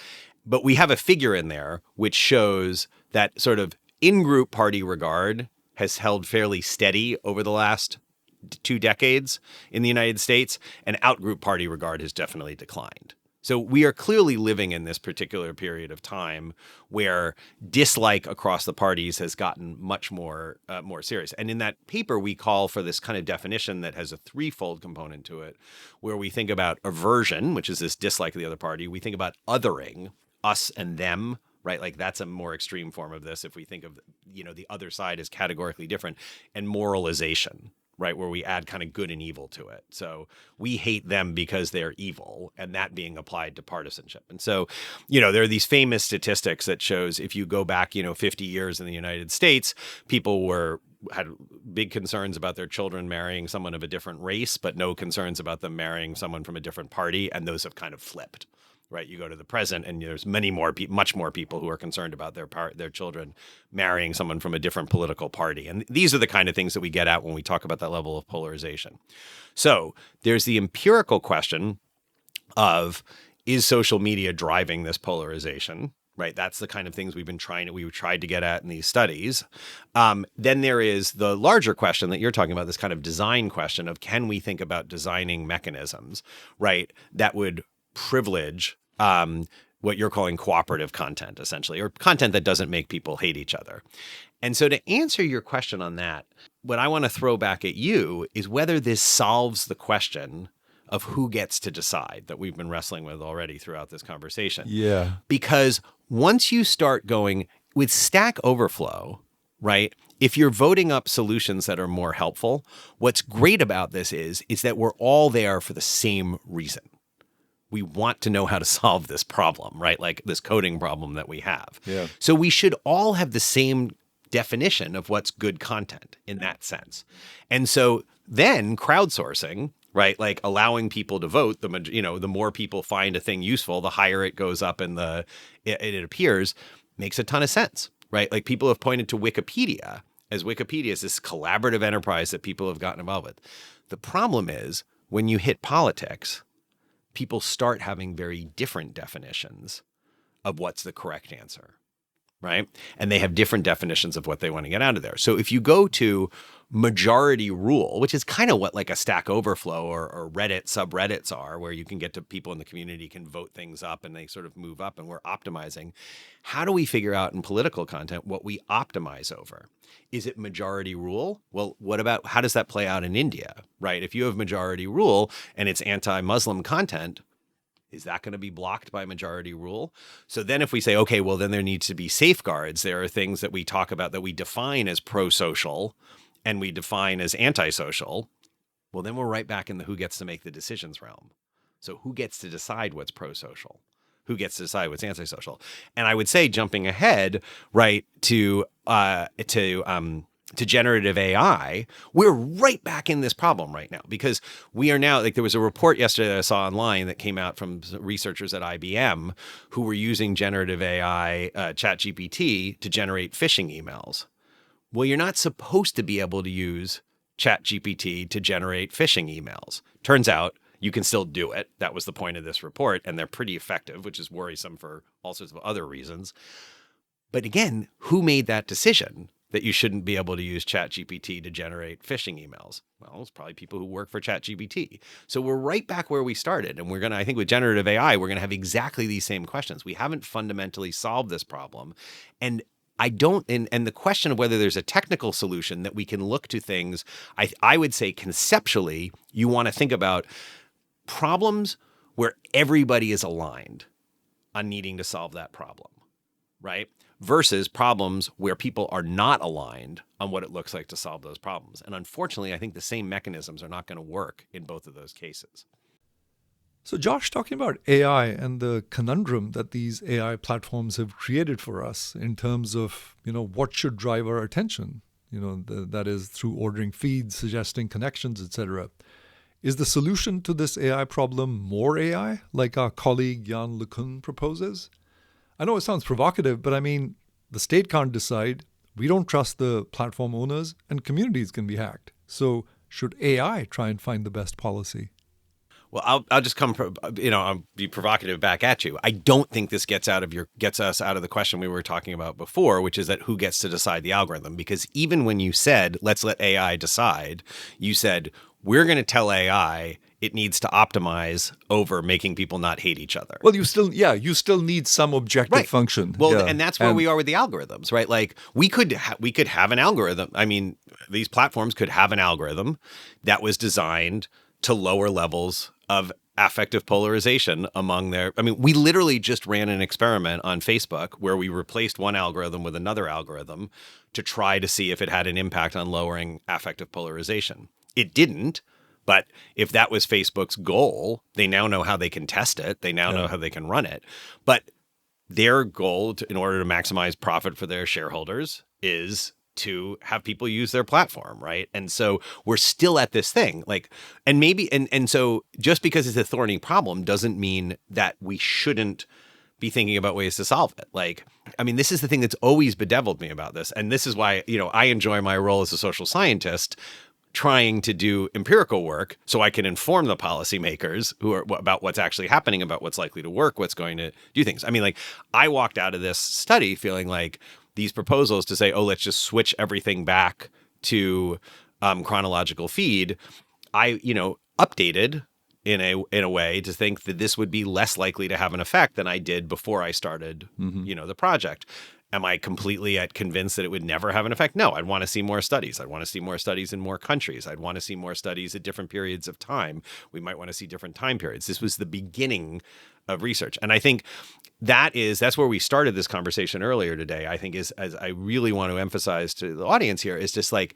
But we have a figure in there which shows that sort of in-group party regard has held fairly steady over the last 2 decades in the United States, and out-group party regard has definitely declined. So we are clearly living in this particular period of time where dislike across the parties has gotten much more serious. And in that paper, we call for this kind of definition that has a threefold component to it, where we think about aversion, which is this dislike of the other party. We think about othering, us and them, right? Like that's a more extreme form of this. If we think of, the other side as categorically different, and moralization, right, where we add kind of good and evil to it. So we hate them because they're evil, and that being applied to partisanship. And so, there are these famous statistics that shows if you go back, 50 years in the United States, people were had big concerns about their children marrying someone of a different race, but no concerns about them marrying someone from a different party. And those have kind of flipped, right? You go to the present and there's much more people who are concerned about their children marrying someone from a different political party. And these are the kind of things that we get at when we talk about that level of polarization. So there's the empirical question of, is social media driving this polarization? Right. That's the kind of things we've tried to get at in these studies. Then there is the larger question that you're talking about, this kind of design question of, can we think about designing mechanisms, right, that would privilege what you're calling cooperative content, essentially, or content that doesn't make people hate each other. And so to answer your question on that, what I want to throw back at you is whether this solves the question of who gets to decide that we've been wrestling with already throughout this conversation. Yeah. Because once you start going with Stack Overflow, right, if you're voting up solutions that are more helpful, what's great about this is that we're all there for the same reason. We want to know how to solve this problem, right? Like this coding problem that we have. Yeah. So we should all have the same definition of what's good content in that sense. And so then crowdsourcing, right, like allowing people to vote, the more people find a thing useful, the higher it goes up in it appears, makes a ton of sense, right? Like people have pointed to Wikipedia as this collaborative enterprise that people have gotten involved with. The problem is when you hit politics, people start having very different definitions of what's the correct answer, right? And they have different definitions of what they want to get out of there. So if you go to majority rule, which is kind of what like a Stack Overflow or Reddit subreddits are, where you can get to people in the community can vote things up and they sort of move up and we're optimizing. How do we figure out in political content what we optimize over? Is it majority rule? Well, what about, how does that play out in India, right? If you have majority rule and it's anti-Muslim content, is that going to be blocked by majority rule? So then if we say, okay, well, then there needs to be safeguards. There are things that we talk about that we define as pro-social and we define as antisocial. Well, then we're right back in the who gets to make the decisions realm. So who gets to decide what's pro-social? Who gets to decide what's antisocial? And I would say, jumping ahead, right, to generative AI, we're right back in this problem right now, because we are now, like, there was a report yesterday that I saw online that came out from researchers at IBM who were using generative AI, ChatGPT, to generate phishing emails. Well, you're not supposed to be able to use ChatGPT to generate phishing emails. Turns out you can still do it. That was the point of this report, and they're pretty effective, which is worrisome for all sorts of other reasons. But again, who made that decision that you shouldn't be able to use ChatGPT to generate phishing emails? Well, it's probably people who work for ChatGPT. So we're right back where we started. And I think with generative AI, we're going to have exactly these same questions. We haven't fundamentally solved this problem. And the question of whether there's a technical solution that we can look to things, I would say conceptually, you want to think about problems where everybody is aligned on needing to solve that problem, right? Versus problems where people are not aligned on what it looks like to solve those problems. And unfortunately, I think the same mechanisms are not going to work in both of those cases. So Josh, talking about AI and the conundrum that these AI platforms have created for us in terms of, what should drive our attention, that is through ordering feeds, suggesting connections, etc. Is the solution to this AI problem more AI, like our colleague Jan LeCun proposes? I know it sounds provocative, but I mean, the state can't decide. We don't trust the platform owners, and communities can be hacked. So should AI try and find the best policy? Well, I'll just I'll be provocative back at you. I don't think this gets us out of the question we were talking about before, which is that who gets to decide the algorithm? Because even when you said, let's let AI decide, you said, we're going to tell AI it needs to optimize over making people not hate each other. Well, you still need some objective function. Well, and that's where we are with the algorithms, right? Like we could have an algorithm. I mean, these platforms could have an algorithm that was designed to lower levels of affective polarization among we literally just ran an experiment on Facebook where we replaced one algorithm with another algorithm to try to see if it had an impact on lowering affective polarization. It didn't, but if that was Facebook's goal, they now know how they can test it. They now know how they can run it. But their goal in order to maximize profit for their shareholders is to have people use their platform, right? And so we're still at this thing, like, and maybe, and so just because it's a thorny problem doesn't mean that we shouldn't be thinking about ways to solve it. Like, I mean, this is the thing that's always bedeviled me about this. And this is why, I enjoy my role as a social scientist, trying to do empirical work so I can inform the policymakers who are about what's actually happening, about what's likely to work, what's going to do things. I mean, like, I walked out of this study feeling like these proposals to say, oh, let's just switch everything back to chronological feed, I, updated in a way to think that this would be less likely to have an effect than I did before I started, the project. Am I completely convinced that it would never have an effect? No, I'd want to see more studies. I'd want to see more studies in more countries. I'd want to see more studies at different periods of time. We might want to see different time periods. This was the beginning of research. And I think that's where we started this conversation earlier today, I think, is, as I really want to emphasize to the audience here, is just like,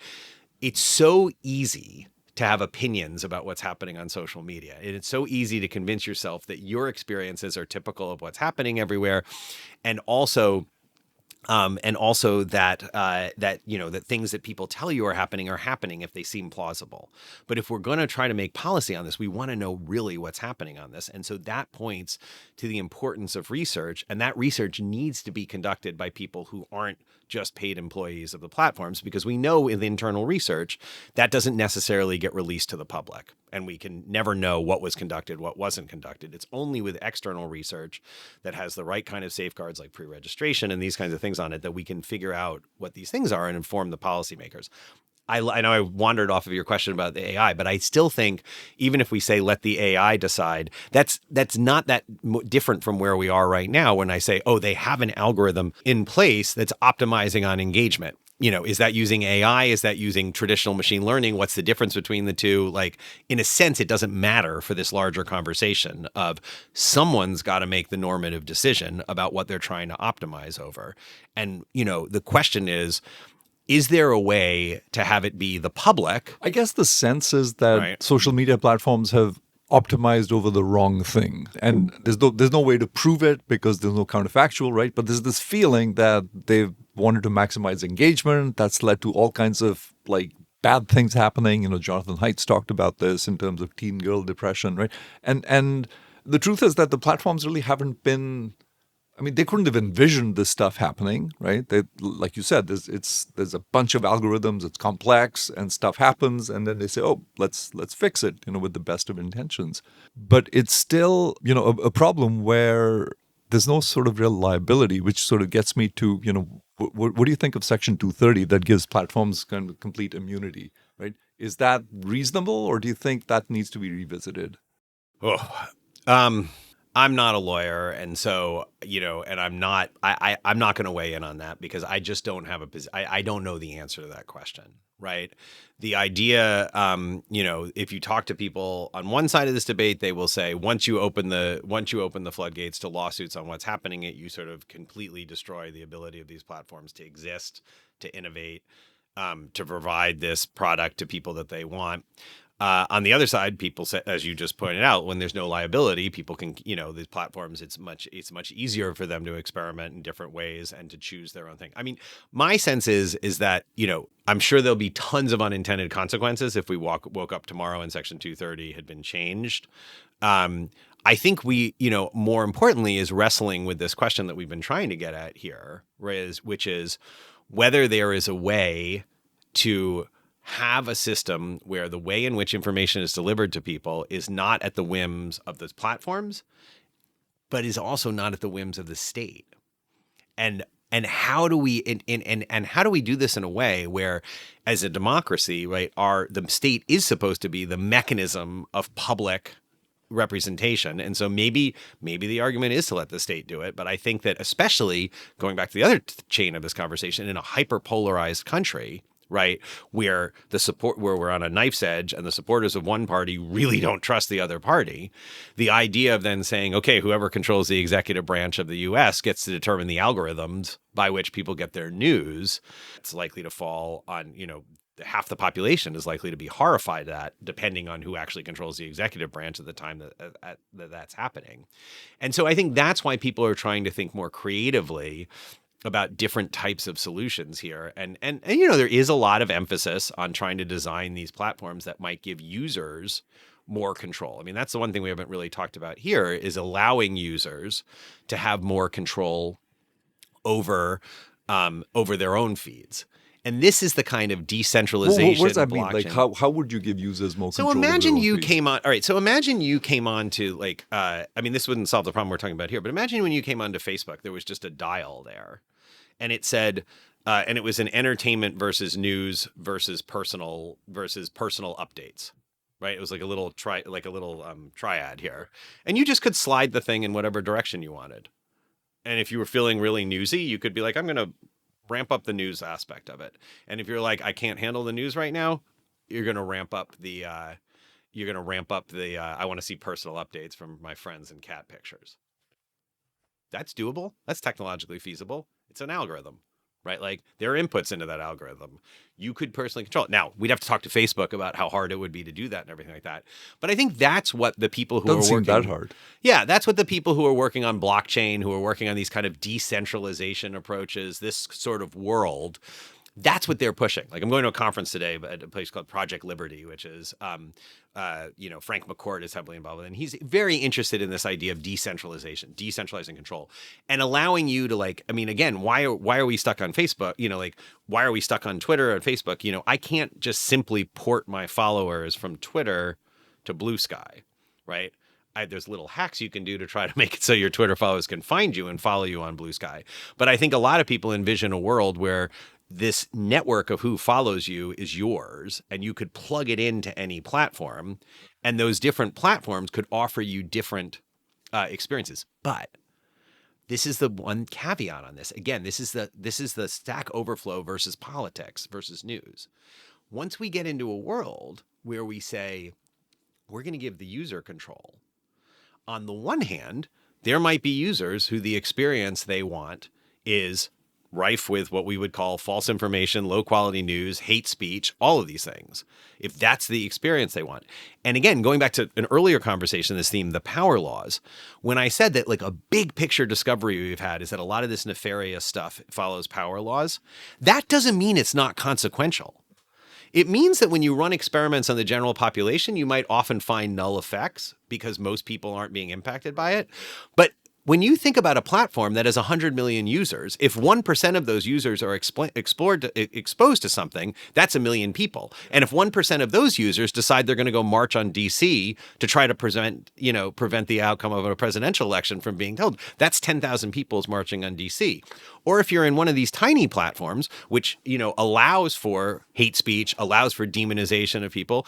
it's so easy to have opinions about what's happening on social media. And it's so easy to convince yourself that your experiences are typical of what's happening everywhere. And also that that things that people tell you are happening if they seem plausible. But if we're going to try to make policy on this, we want to know really what's happening on this. And so that points to the importance of research, and that research needs to be conducted by people who aren't just paid employees of the platforms, because we know in the internal research that doesn't necessarily get released to the public, and we can never know what was conducted, what wasn't conducted. It's only with external research that has the right kind of safeguards like pre-registration and these kinds of things on it that we can figure out what these things are and inform the policymakers. I know I wandered off of your question about the AI, but I still think even if we say let the AI decide, that's not that different from where we are right now when I say, oh, they have an algorithm in place that's optimizing on engagement. Is that using AI? Is that using traditional machine learning? What's the difference between the two? Like, in a sense, it doesn't matter for this larger conversation of someone's got to make the normative decision about what they're trying to optimize over. And, the question is there a way to have it be the public? I guess the sense is that social media platforms have optimized over the wrong thing. And there's no way to prove it because there's no counterfactual, right? But there's this feeling that they've wanted to maximize engagement. That's led to all kinds of like bad things happening. Jonathan Haidt's talked about this in terms of teen girl depression, right? And the truth is that the platforms really haven't been, they couldn't have envisioned this stuff happening, right? They, like you said, there's a bunch of algorithms, it's complex, and stuff happens, and then they say, oh, let's fix it, with the best of intentions. But it's still, a problem where there's no sort of real liability, which sort of gets me to, what do you think of Section 230 that gives platforms kind of complete immunity, right? Is that reasonable, or do you think that needs to be revisited? I'm not a lawyer, and so, and I'm not going to weigh in on that because I just don't have I don't know the answer to that question, right? The idea, if you talk to people on one side of this debate, they will say, once you open the floodgates to lawsuits on what's happening, you sort of completely destroy the ability of these platforms to exist, to innovate, to provide this product to people that they want. On the other side, people say, as you just pointed out, when there's no liability, people can, these platforms, it's much easier for them to experiment in different ways and to choose their own thing. My sense is that, I'm sure there'll be tons of unintended consequences if we woke up tomorrow and Section 230 had been changed. I think we, more importantly, is wrestling with this question that we've been trying to get at here, which is whether there is a way to have a system where the way in which information is delivered to people is not at the whims of those platforms, but is also not at the whims of the state. And how do we and how do we do this in a way where, as a democracy, right, the state is supposed to be the mechanism of public representation. And so maybe the argument is to let the state do it. But I think that, especially going back to the other chain of this conversation, in a hyper-polarized country, right, where we're on a knife's edge and the supporters of one party really don't trust the other party, the idea of then saying, okay, whoever controls the executive branch of the U.S. gets to determine the algorithms by which people get their news, it's likely to fall on, half the population is likely to be horrified at that, depending on who actually controls the executive branch at the time that's happening. And so I think that's why people are trying to think more creatively different types of solutions here. And you know, there is a lot of emphasis on trying to design these platforms that might give users more control. I mean, that's the one thing we haven't really talked about here, is allowing users to have more control over their own feeds. And this is the kind of decentralization. What does that mean? blockchain. Like, how would you give users more So control? imagine over their you own feeds? came on. All right. So imagine you came on to like, I mean, this wouldn't solve the problem we're talking about here, but imagine when you came onto Facebook, there was just a dial there, and it said, and it was an entertainment versus news versus personal updates. Right. It was like a little triad here, and you just could slide the thing in whatever direction you wanted. And if you were feeling really newsy, you could be like, I'm going to ramp up the news aspect of it. And if you're like, I can't handle the news right now, you're going to ramp up the I want to see personal updates from my friends and cat pictures. That's doable. That's technologically feasible. It's an algorithm, right? Like, there are inputs into that algorithm. You could personally control it. Now, we'd have to talk to Facebook about how hard it would be to do that and everything like that. But I think that's what the people who Doesn't are seem working that hard. Yeah, that's what the people who are working on blockchain, who are working on these kind of decentralization approaches, this sort of world, that's what they're pushing. Like, I'm going to a conference today at a place called Project Liberty, which is, Frank McCourt is heavily involved with, and he's very interested in this idea of decentralization, decentralizing control, and allowing you to, like, I mean, again, why are we stuck on Facebook? You know, like, why are we stuck on Twitter and Facebook? You know, I can't just simply port my followers from Twitter to Blue Sky, right? There's little hacks you can do to try to make it so your Twitter followers can find you and follow you on Blue Sky. But I think a lot of people envision a world where this network of who follows you is yours, and you could plug it into any platform, and those different platforms could offer you different experiences. But this is the one caveat on this. Again, this is the Stack Overflow versus politics versus news. Once we get into a world where we say we're going to give the user control, on the one hand, there might be users who the experience they want is rife with what we would call false information, low quality news, hate speech, all of these things, if that's the experience they want. And again, going back to an earlier conversation, this theme, the power laws, when I said that, like, a big picture discovery we've had is that a lot of this nefarious stuff follows power laws, that doesn't mean it's not consequential. It means that when you run experiments on the general population, you might often find null effects because most people aren't being impacted by it. But when you think about a platform that has 100 million users, if 1% of those users are exposed to something, that's 1 million people. And if 1% of those users decide they're going to go march on DC to try to prevent the outcome of a presidential election from being held, that's 10,000 people marching on DC. Or if you're in one of these tiny platforms, which, allows for hate speech, allows for demonization of people,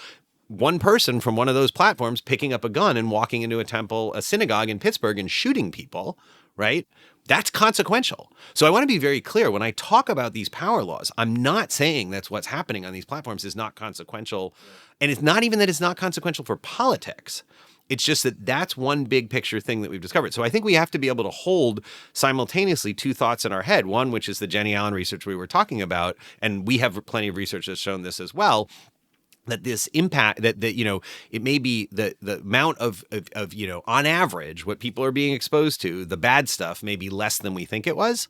one person from one of those platforms picking up a gun and walking into a synagogue in Pittsburgh and shooting people, right? That's consequential. So I want to be very clear. When I talk about these power laws, I'm not saying that's what's happening on these platforms is not consequential. And it's not even that it's not consequential for politics. It's just that that's one big picture thing that we've discovered. So I think we have to be able to hold simultaneously two thoughts in our head. One, which is the Jenny Allen research we were talking about, and we have plenty of research that's shown this as well, that this impact that it may be the amount of on average what people are being exposed to, the bad stuff, may be less than we think it was,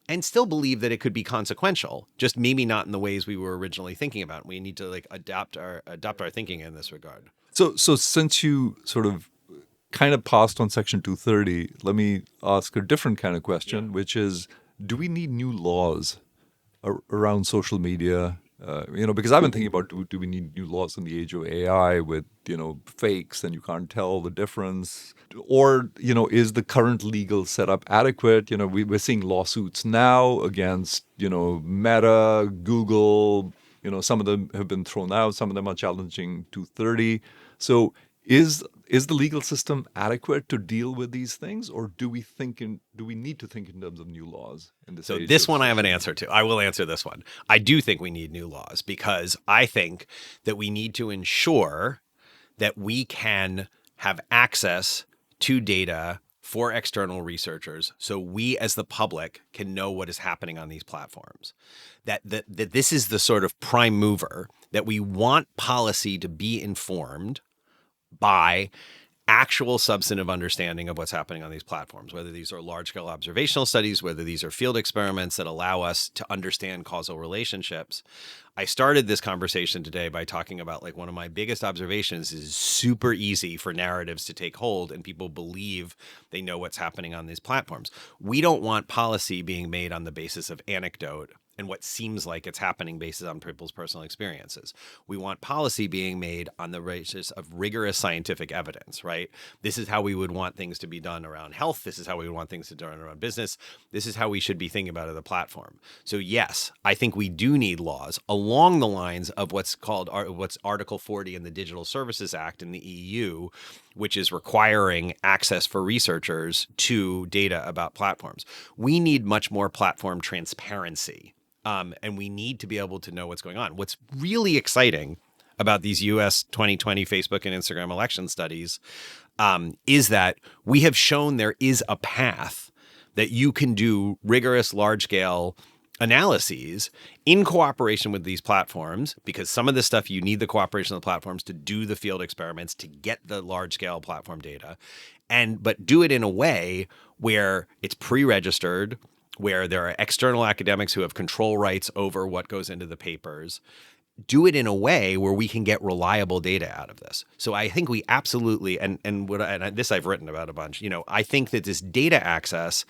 and still believe that it could be consequential, just maybe not in the ways we were originally thinking about. We need to adapt our thinking in this regard. So since you sort of kind of passed on Section 230, let me ask a different kind of question, which is, do we need new laws around social media? Because I've been thinking about, do we need new laws in the age of AI with, fakes and you can't tell the difference? Or, is the current legal setup adequate? We're seeing lawsuits now against, Meta, Google, some of them have been thrown out. Some of them are challenging 230. So is the legal system adequate to deal with these things, or do we need to think in terms of new laws in this age? So this one I have an answer to. I will answer this one. I do think we need new laws because I think that we need to ensure that we can have access to data for external researchers so we as the public can know what is happening on these platforms. That this is the sort of prime mover, that we want policy to be informed by actual substantive understanding of what's happening on these platforms, whether these are large-scale observational studies, whether these are field experiments that allow us to understand causal relationships. I started this conversation today by talking about like one of my biggest observations is super easy for narratives to take hold and people believe they know what's happening on these platforms. We don't want policy being made on the basis of anecdote and what seems like it's happening based on people's personal experiences. We want policy being made on the basis of rigorous scientific evidence, right? This is how we would want things to be done around health. This is how we would want things to be done around business. This is how we should be thinking about the platform. So yes, I think we do need laws along the lines of what's Article 40 in the Digital Services Act in the EU, which is requiring access for researchers to data about platforms. We need much more platform transparency. And we need to be able to know what's going on. What's really exciting about these US 2020 Facebook and Instagram election studies is that we have shown there is a path that you can do rigorous large-scale analyses in cooperation with these platforms, because some of this stuff you need the cooperation of the platforms to do the field experiments, to get the large-scale platform data, but do it in a way where it's pre-registered, where there are external academics who have control rights over what goes into the papers. Do it in a way where we can get reliable data out of this. So I think we absolutely, and this I've written about a bunch, I think that this data access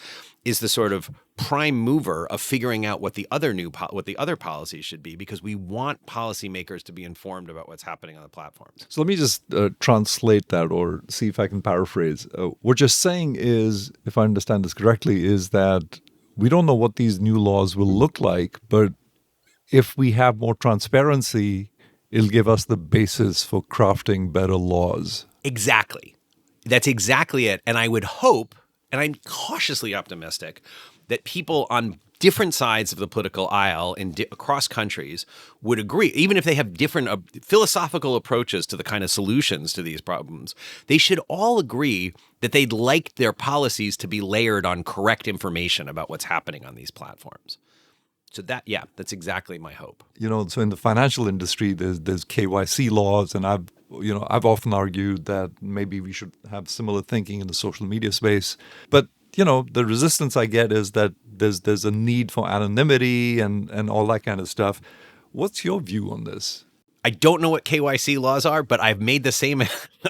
is the sort of prime mover of figuring out what the other policies should be, because we want policymakers to be informed about what's happening on the platforms. So let me just translate that or see if I can paraphrase. What you're saying is, if I understand this correctly, is that we don't know what these new laws will look like, but if we have more transparency, it'll give us the basis for crafting better laws. Exactly. That's exactly it. And I would hope, and I'm cautiously optimistic, that people on different sides of the political aisle across countries would agree, even if they have different philosophical approaches to the kind of solutions to these problems, they should all agree that they'd like their policies to be layered on correct information about what's happening on these platforms. So that's exactly my hope. So in the financial industry, there's KYC laws, and I've often argued that maybe we should have similar thinking in the social media space. But the resistance I get is that there's a need for anonymity and all that kind of stuff. What's your view on this? I don't know what KYC laws are, but I've made the same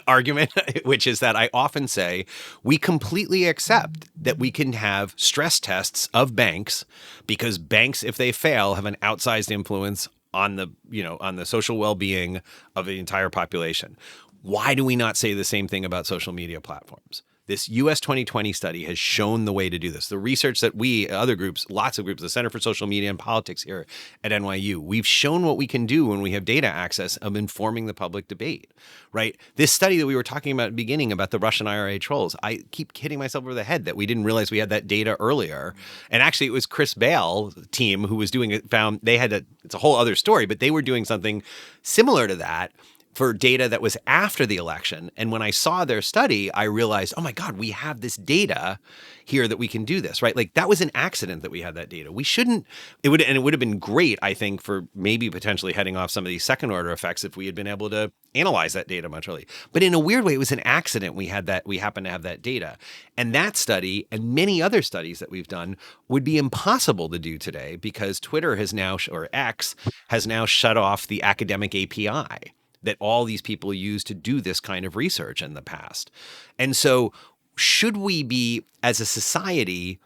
argument, which is that I often say we completely accept that we can have stress tests of banks, because banks, if they fail, have an outsized influence on the social well-being of the entire population. Why do we not say the same thing about social media platforms? This US 2020 study has shown the way to do this. The research that other groups, lots of groups, the Center for Social Media and Politics here at NYU, we've shown what we can do when we have data access of informing the public debate, right? This study that we were talking about at the beginning about the Russian IRA trolls, I keep hitting myself over the head that we didn't realize we had that data earlier. And actually it was Chris Bale's team who was doing it, it's a whole other story, but they were doing something similar to that for data that was after the election. And when I saw their study, I realized, oh my God, we have this data here that we can do this, right? Like that was an accident that we had that data. It would have been great, I think, for maybe potentially heading off some of these second order effects if we had been able to analyze that data much earlier. But in a weird way, it was an accident we happened to have that data. And that study and many other studies that we've done would be impossible to do today, because Twitter has now, or X has now shut off the academic API that all these people use to do this kind of research in the past. And so should we be, as a society,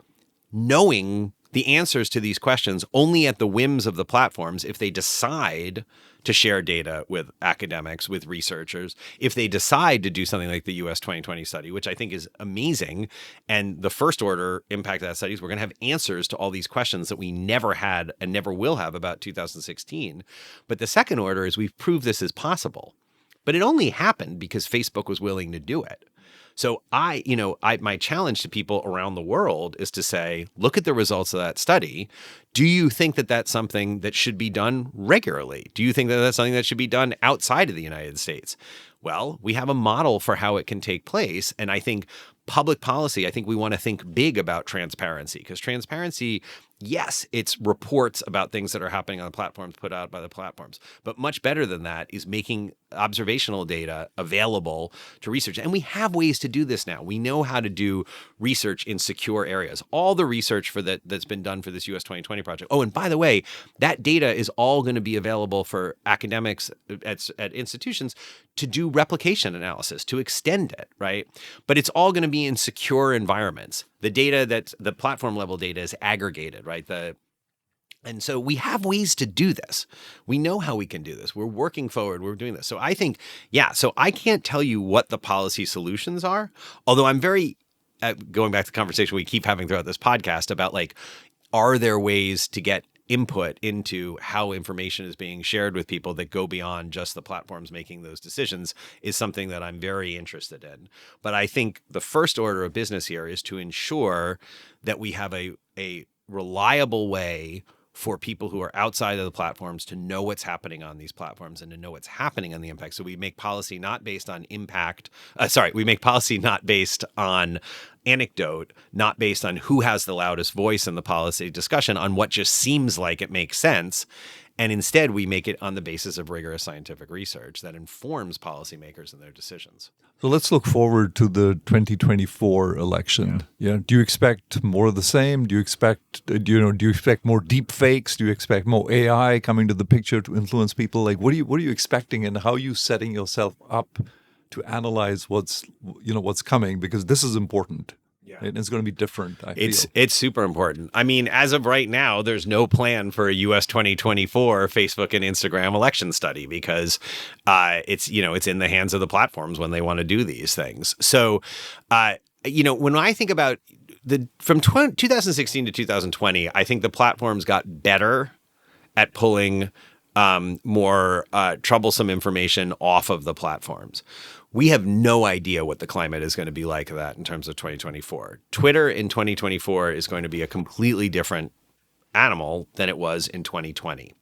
knowing the answers to these questions only at the whims of the platforms if they decide to share data with academics, with researchers, if they decide to do something like the US 2020 study, which I think is amazing. And the first order impact of that study is we're going to have answers to all these questions that we never had and never will have about 2016. But the second order is we've proved this is possible. But it only happened because Facebook was willing to do it. So my challenge to people around the world is to say, look at the results of that study. Do you think that that's something that should be done regularly? Do you think that that's something that should be done outside of the United States? Well, we have a model for how it can take place. And I think public policy, I think we want to think big about transparency, because transparency Yes, it's reports about things that are happening on the platforms put out by the platforms. But much better than that is making observational data available to research. And we have ways to do this now. We know how to do research in secure areas. All the research that's been done for this US 2020 project. Oh, and by the way, that data is all going to be available for academics at institutions to do replication analysis, to extend it, right? But it's all going to be in secure environments. The data the platform level data is aggregated, right? And so we have ways to do this. We know how we can do this. We're working forward. We're doing this. So I think, so I can't tell you what the policy solutions are, although I'm very, going back to the conversation we keep having throughout this podcast about like, are there ways to get input into how information is being shared with people that go beyond just the platforms making those decisions is something that I'm very interested in. But I think the first order of business here is to ensure that we have a reliable way for people who are outside of the platforms to know what's happening on these platforms and to know what's happening on the impact. So we make policy not based on we make policy not based on anecdote, not based on who has the loudest voice in the policy discussion on what just seems like it makes sense. And instead, we make it on the basis of rigorous scientific research that informs policymakers in their decisions. So let's look forward to the 2024 election. Yeah. Do you expect more of the same? Do you expect, do you expect more deep fakes? Do you expect more AI coming to the picture to influence people? Like, what are you expecting, and how are you setting yourself up to analyze what's coming? Because this is important. Yeah. And it's going to be different. It's super important. I mean, as of right now, there's no plan for a US 2024 Facebook and Instagram election study because it's in the hands of the platforms when they want to do these things. So, when I think about from 2016 to 2020, I think the platforms got better at pulling more troublesome information off of the platforms. We have no idea what the climate is going to be like that in terms of 2024. Twitter in 2024 is going to be a completely different animal than it was in 2020.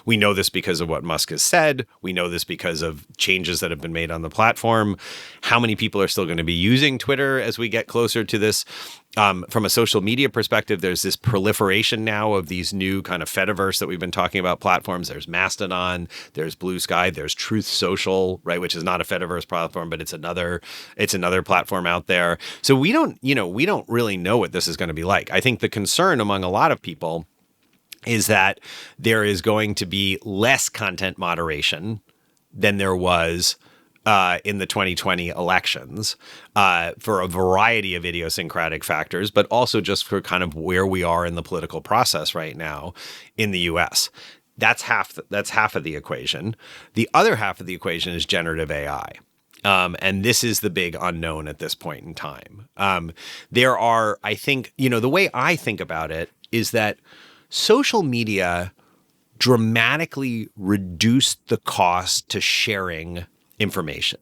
We know this because of what Musk has said. We know this because of changes that have been made on the platform. How many people are still going to be using Twitter as we get closer to this? From a social media perspective, there's this proliferation now of these new kind of Fediverse that we've been talking about platforms. There's Mastodon, there's Blue Sky, there's Truth Social, right, which is not a Fediverse platform, but it's another platform out there. So we don't really know what this is going to be like. I think the concern among a lot of people is that there is going to be less content moderation than there was in the 2020 elections for a variety of idiosyncratic factors, but also just for kind of where we are in the political process right now in the US. That's half of the equation. The other half of the equation is generative AI. And this is the big unknown at this point in time. There are, I think, the way I think about it is that social media dramatically reduced the cost to sharing information.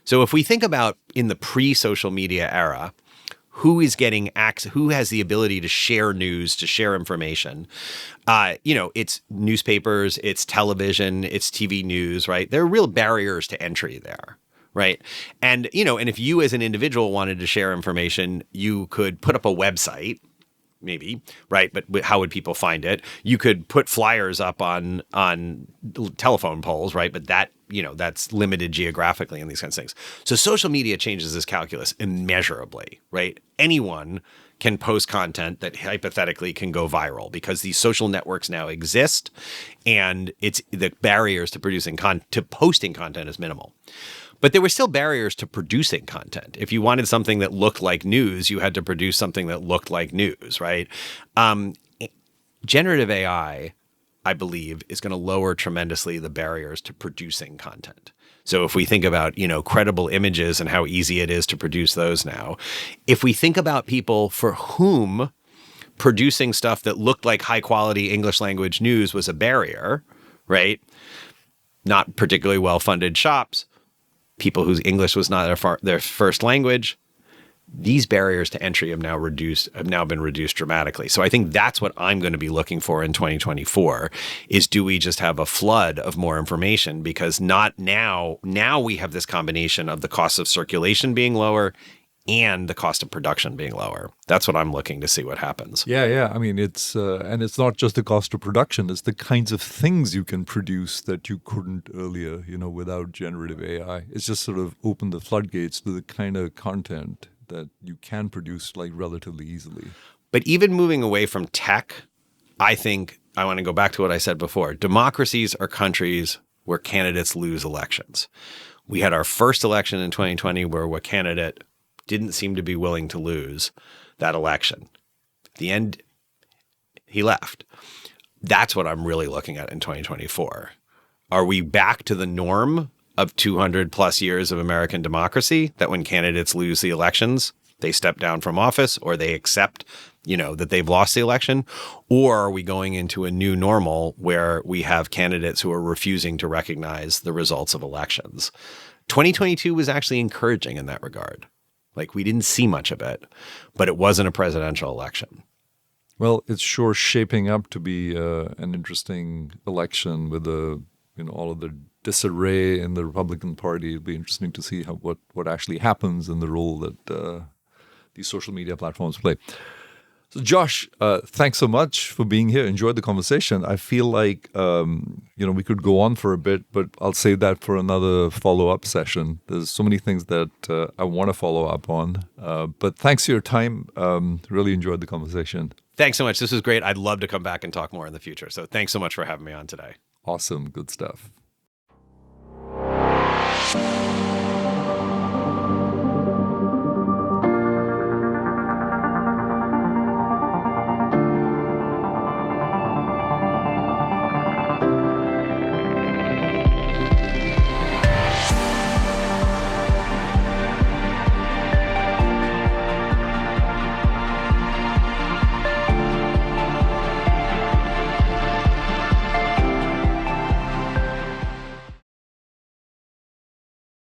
So if we think about in the pre-social media era, who is getting access, who has the ability to share news, to share information, it's newspapers, it's television, it's TV news, right? There are real barriers to entry there. Right. And, and if you as an individual wanted to share information, you could put up a website, maybe, right? But how would people find it? You could put flyers up on telephone poles, right? But that's limited geographically and these kinds of things. So social media changes this calculus immeasurably, right? Anyone can post content that hypothetically can go viral because these social networks now exist, and it's the barriers to posting content is minimal. But there were still barriers to producing content. If you wanted something that looked like news, you had to produce something that looked like news, right? Generative AI, I believe, is going to lower tremendously the barriers to producing content. So if we think about, credible images and how easy it is to produce those now, if we think about people for whom producing stuff that looked like high quality English language news was a barrier, right? Not particularly well-funded shops, people whose English was not their first language, these barriers to entry have now been reduced dramatically. So I think that's what I'm going to be looking for in 2024 is, do we just have a flood of more information? Because not now we have this combination of the cost of circulation being lower and the cost of production being lower. That's what I'm looking to see what happens. Yeah. I mean, it's and it's not just the cost of production; it's the kinds of things you can produce that you couldn't earlier, without generative AI. It's just sort of opened the floodgates to the kind of content that you can produce like relatively easily. But even moving away from tech, I think I want to go back to what I said before. Democracies are countries where candidates lose elections. We had our first election in 2020 where a candidate didn't seem to be willing to lose that election. At the end, he left. That's what I'm really looking at in 2024. Are we back to the norm of 200 plus years of American democracy, that when candidates lose the elections, they step down from office or they accept, that they've lost the election? Or are we going into a new normal where we have candidates who are refusing to recognize the results of elections? 2022 was actually encouraging in that regard. Like, we didn't see much of it, but it wasn't a presidential election. Well, it's sure shaping up to be an interesting election with all of the disarray in the Republican Party. It'll be interesting to see what actually happens and the role that these social media platforms play. So, Josh, thanks so much for being here. Enjoyed the conversation. I feel like we could go on for a bit, but I'll save that for another follow-up session. There's so many things that I want to follow up on. But thanks for your time. Really enjoyed the conversation. Thanks so much. This was great. I'd love to come back and talk more in the future. So thanks so much for having me on today. Awesome. Good stuff.